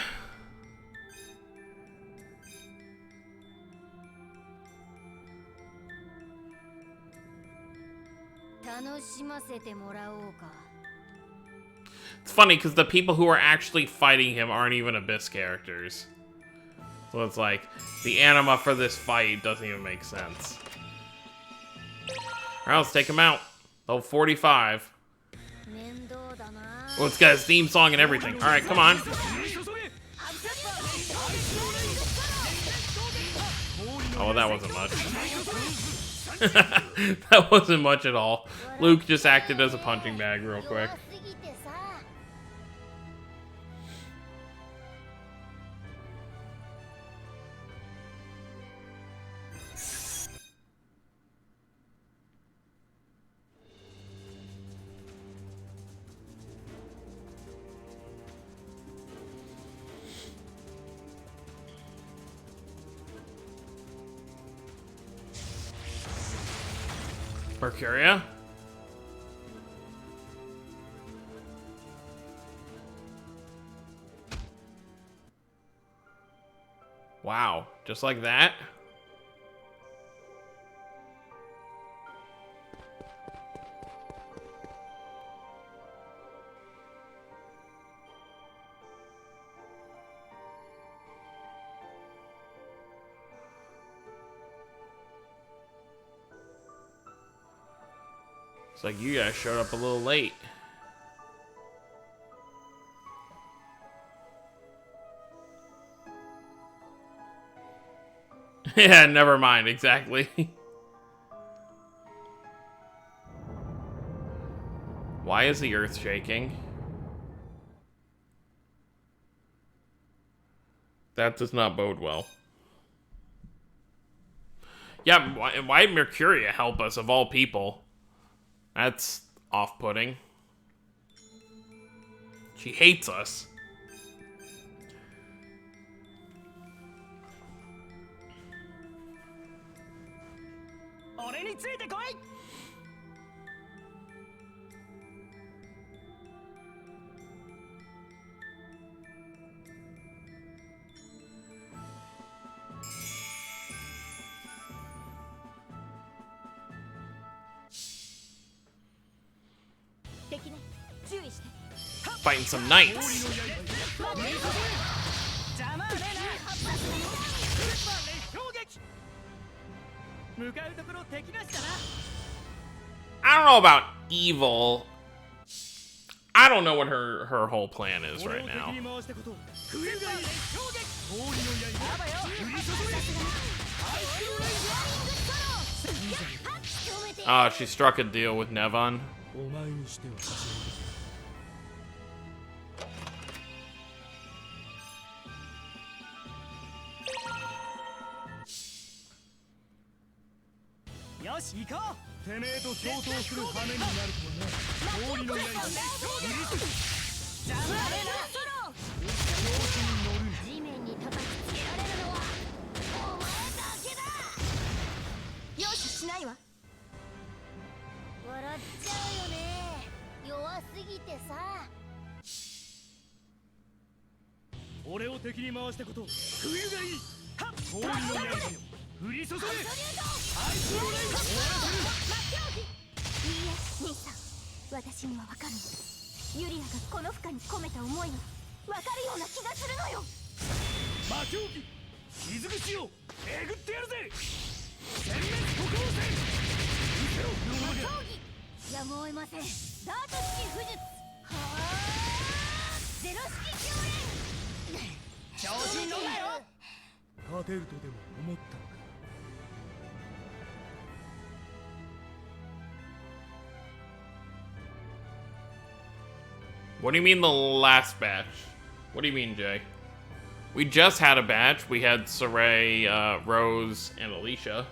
It's funny because the people who are actually fighting him aren't even Abyss characters. So it's like, the anima for this fight doesn't even make sense. Alright, let's take him out. Level 45. Oh, it's got his theme song and everything. Alright, come on. Oh, well, that wasn't much. That wasn't much at all. Luke just acted as a punching bag real quick. Mercuria? Wow, just like that? like you guys showed up a little late. Yeah, never mind, exactly. Why is the earth shaking? That does not bode well. Yeah, why Mercuria help us, of all people? That's off-putting. She hates us. Fighting some knights. I don't know about evil. I don't know what her whole plan is right now. Oh, she struck a deal with Nevon. What do you mean the last batch? What do you mean, Jay? We just had a batch. We had Saray, Rose, and Alicia.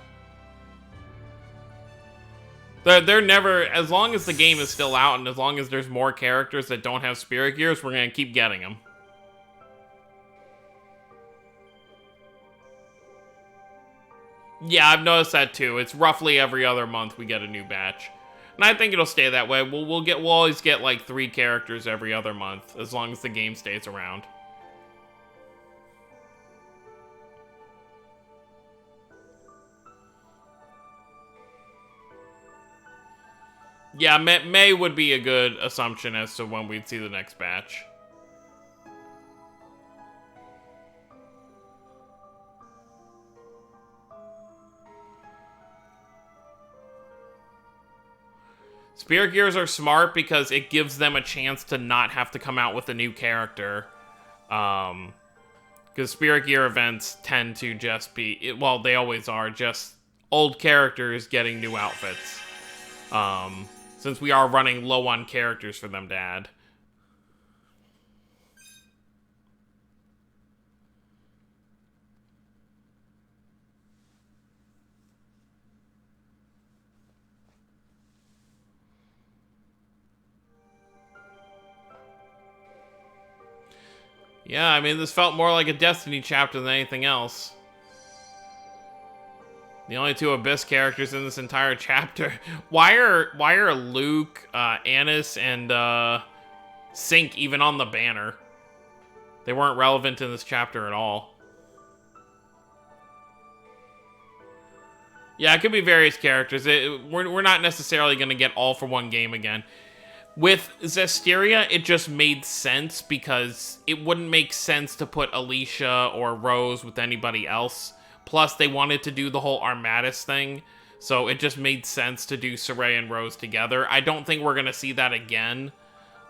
They're never, as long as the game is still out and as long as there's more characters that don't have Spirit Gears, we're going to keep getting them. Yeah, I've noticed that too. It's roughly every other month we get a new batch. And I think it'll stay that way. We'll always get like 3 characters every other month, as long as the game stays around. Yeah, May would be a good assumption as to when we'd see the next batch. Spirit Gears are smart because it gives them a chance to not have to come out with a new character. Because Spirit Gear events tend to just be, well, they always are, just old characters getting new outfits. Since we are running low on characters for them to add. Yeah, I mean, this felt more like a Destiny chapter than anything else. The only 2 Abyss characters in this entire chapter. Why are Luke, Annis, and Sync even on the banner? They weren't relevant in this chapter at all. Yeah, it could be various characters. We're not necessarily going to get all for one game again. With Zestiria, it just made sense because it wouldn't make sense to put Alicia or Rose with anybody else. Plus, they wanted to do the whole Armatus thing. So it just made sense to do Saray and Rose together. I don't think we're gonna see that again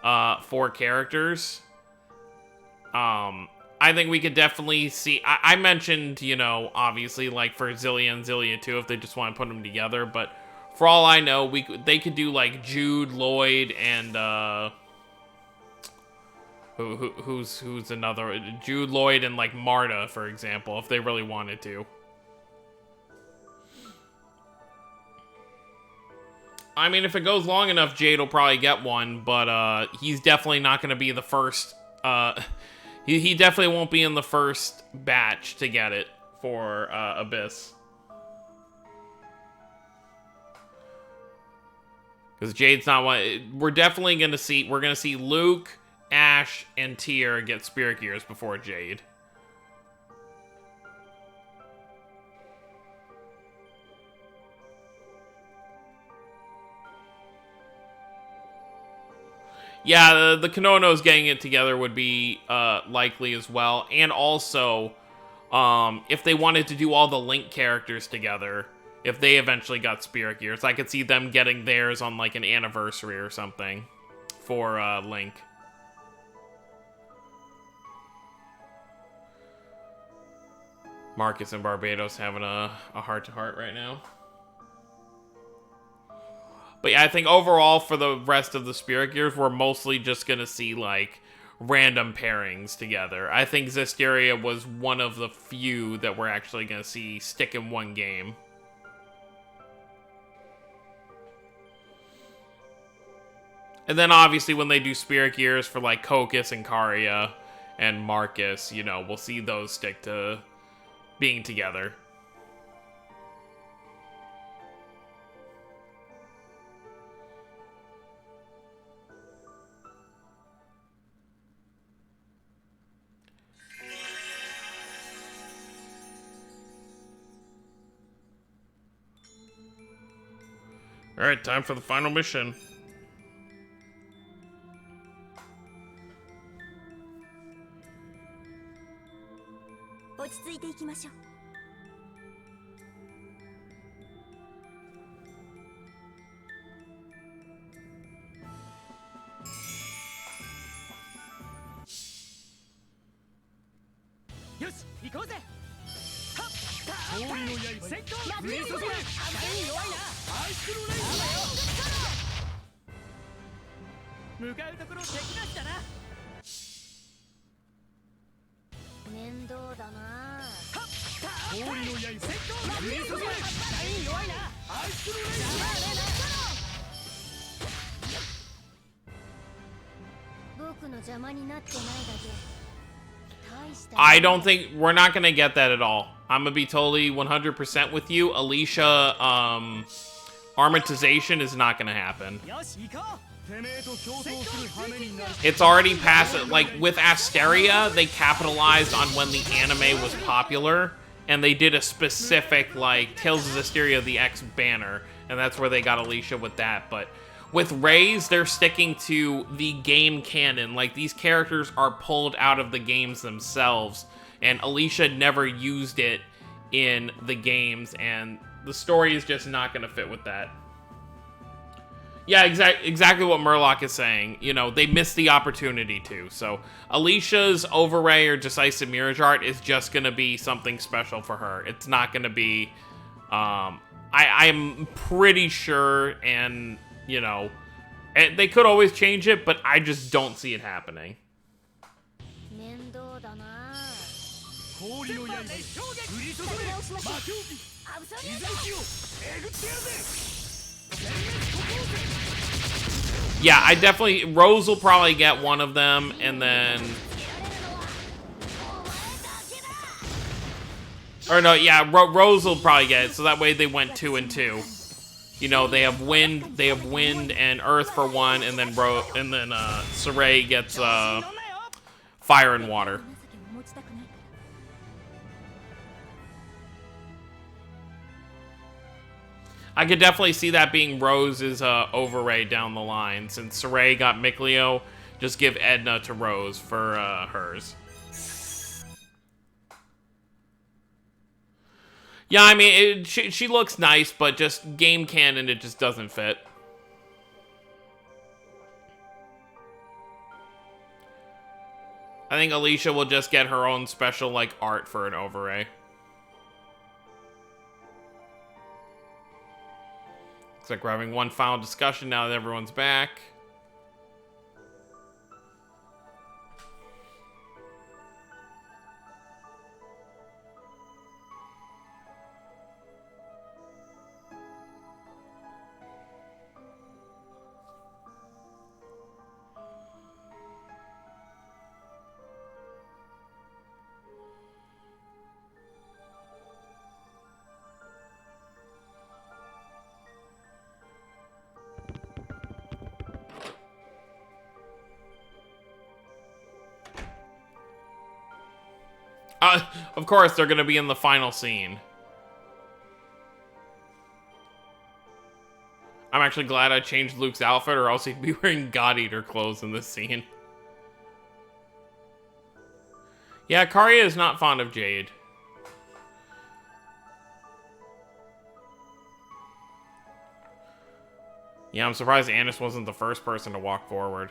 for characters. I think we could definitely see... I mentioned, you know, obviously, like, for Zillia and Zillia too, if they just want to put them together, but for all I know, they could do, like, Jude, Lloyd, and, who's another... Jude, Lloyd, and, like, Marta, for example, if they really wanted to. I mean, if it goes long enough, Jade will probably get one, but, he's definitely not going to be the first, He definitely won't be in the first batch to get it for Abyss. Because Jade's not one. We're definitely going to see... We're going to see Luke, Ash, and Tyr get Spirit Gears before Jade. Yeah, the Kononos getting it together would be likely as well. And also, if they wanted to do all the Link characters together, if they eventually got Spirit Gears, I could see them getting theirs on like an anniversary or something for Link. Marcus and Barbados having a heart-to-heart right now. But yeah, I think overall for the rest of the Spirit Gears, we're mostly just going to see, like, random pairings together. I think Zestiria was one of the few that we're actually going to see stick in one game. And then obviously when they do Spirit Gears for, like, Kokis and Karya and Marcus, you know, we'll see those stick to being together. Alright, time for the final mission. I don't think we're not gonna get that at all. I'm gonna be totally 100% with you. Alicia, armatization is not gonna happen. It's already past, like, with Asteria, they capitalized on when the anime was popular, and they did a specific, like, Tales of Zestiria the X banner, and that's where they got Alicia with that, but with Raze, they're sticking to the game canon. Like, these characters are pulled out of the games themselves, and Alicia never used it in the games, and the story is just not going to fit with that. Yeah, exactly what Murloc is saying. You know, they missed the opportunity to. So, Alicia's Overray or Decisive Mirage Art is just going to be something special for her. It's not going to be... I'm pretty sure, and, you know, they could always change it, but I just don't see it happening. Yeah, I definitely... Rose will probably get one of them, and then... Or no, yeah, Rose will probably get it, so that way they went 2 and 2. You know, they have wind and earth for one, and then Saray gets fire and water. I could definitely see that being Rose's Overray down the line. Since Saray got Mikleo, just give Edna to Rose for hers. Yeah, I mean, she looks nice, but just game canon, it just doesn't fit. I think Alicia will just get her own special, like, art for an overlay. Looks like we're having one final discussion now that everyone's back. Of course, they're gonna be in the final scene. I'm actually glad I changed Luke's outfit, or else he'd be wearing God Eater clothes in this scene. Yeah, Karya is not fond of Jade. Yeah, I'm surprised Anis wasn't the first person to walk forward.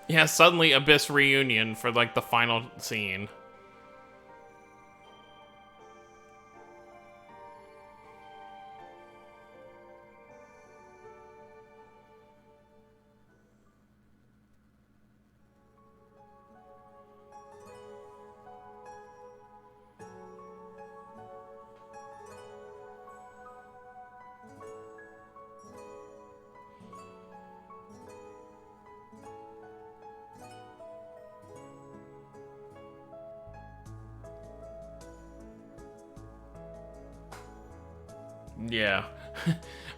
Yeah, suddenly Abyss reunion for, like, the final scene. Yeah.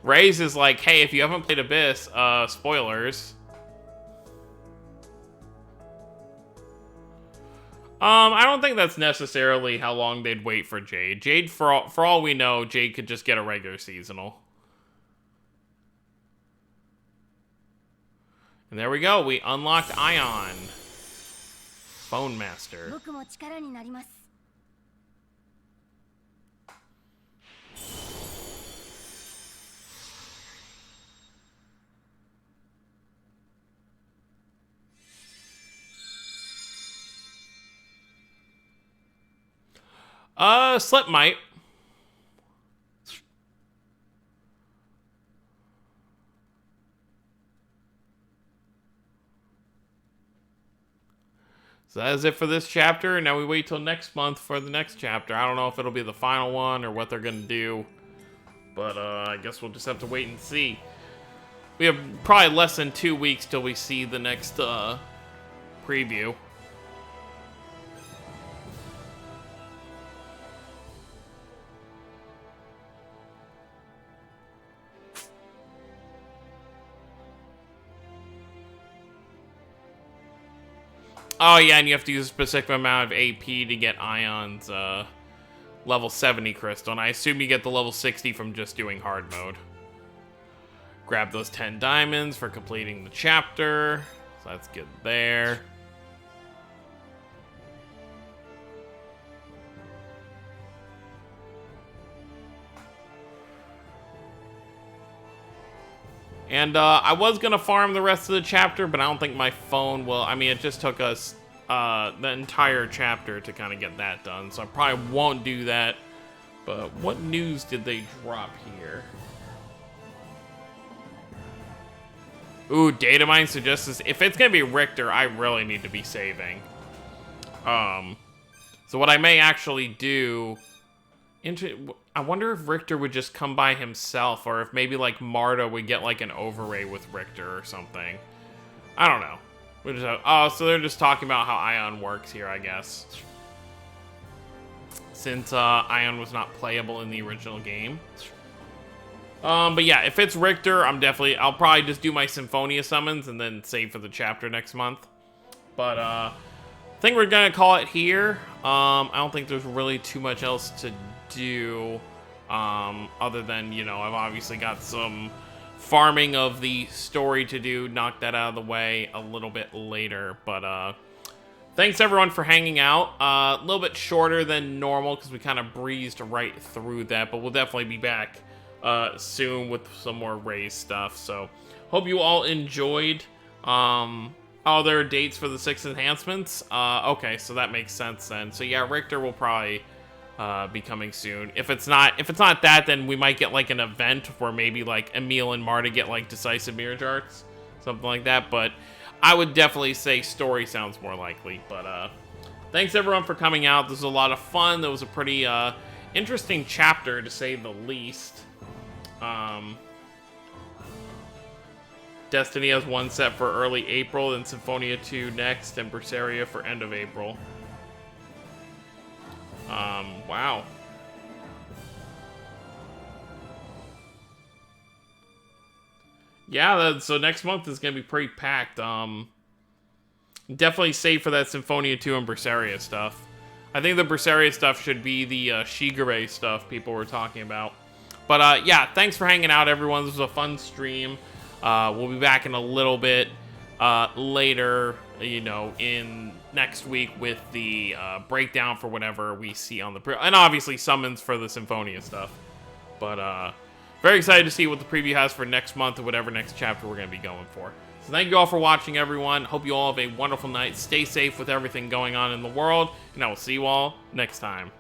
Reyes is like, hey, if you haven't played Abyss, spoilers. I don't think that's necessarily how long they'd wait for Jade. Jade, for all we know, Jade could just get a regular seasonal. And there we go. We unlocked Ion. Phone Master. Slip might. So that is it for this chapter. Now we wait till next month for the next chapter. I don't know if it'll be the final one or what they're gonna do, but I guess we'll just have to wait and see. We have probably less than 2 weeks till we see the next preview. Oh yeah, and you have to use a specific amount of AP to get Ion's level 70 crystal, and I assume you get the level 60 from just doing hard mode. Grab those 10 diamonds for completing the chapter, so that's good there. And I was gonna farm the rest of the chapter, but I don't think my phone will. I mean, it just took us the entire chapter to kind of get that done, so I probably won't do that. But what news did they drop here? Ooh, data mine suggests this. If it's gonna be Richter, I really need to be saving. So what I may actually do. I wonder if Richter would just come by himself, or if maybe like Marta would get like an overlay with Richter or something. I don't know. We're just oh, so they're just talking about how Ion works here, I guess. Since Ion was not playable in the original game. But yeah, if it's Richter, I'll probably just do my Symphonia summons and then save for the chapter next month. But, I think we're gonna call it here. I don't think there's really too much else to do, other than, you know, I've obviously got some farming of the story to do, knock that out of the way a little bit later. But, thanks everyone for hanging out. A little bit shorter than normal because we kind of breezed right through that, but we'll definitely be back soon with some more Ray stuff. So hope you all enjoyed. Oh, there are dates for the 6 enhancements. Okay, so that makes sense then. So yeah, Richter will probably be coming soon. If it's not that, then we might get like an event where maybe like Emil and Marta get like decisive mirror darts, something like that. But I would definitely say story sounds more likely. But thanks everyone for coming out. This was a lot of fun. That was a pretty interesting chapter to say the least. Destiny has one set for early April, then Symphonia 2 next, and Berseria for end of April. Wow. Yeah, so next month is going to be pretty packed. Definitely save for that Symphonia 2 and Berseria stuff. I think the Berseria stuff should be the Shigure stuff people were talking about. But yeah, thanks for hanging out, everyone. This was a fun stream. We'll be back in a little bit later, you know, in next week with the breakdown for whatever we see on the and obviously summons for the Symphonia stuff. But very excited to see what the preview has for next month or whatever next chapter we're going to be going for. So thank you all for watching, everyone. Hope you all have a wonderful night. Stay safe with everything going on in the world, and I will see you all next time.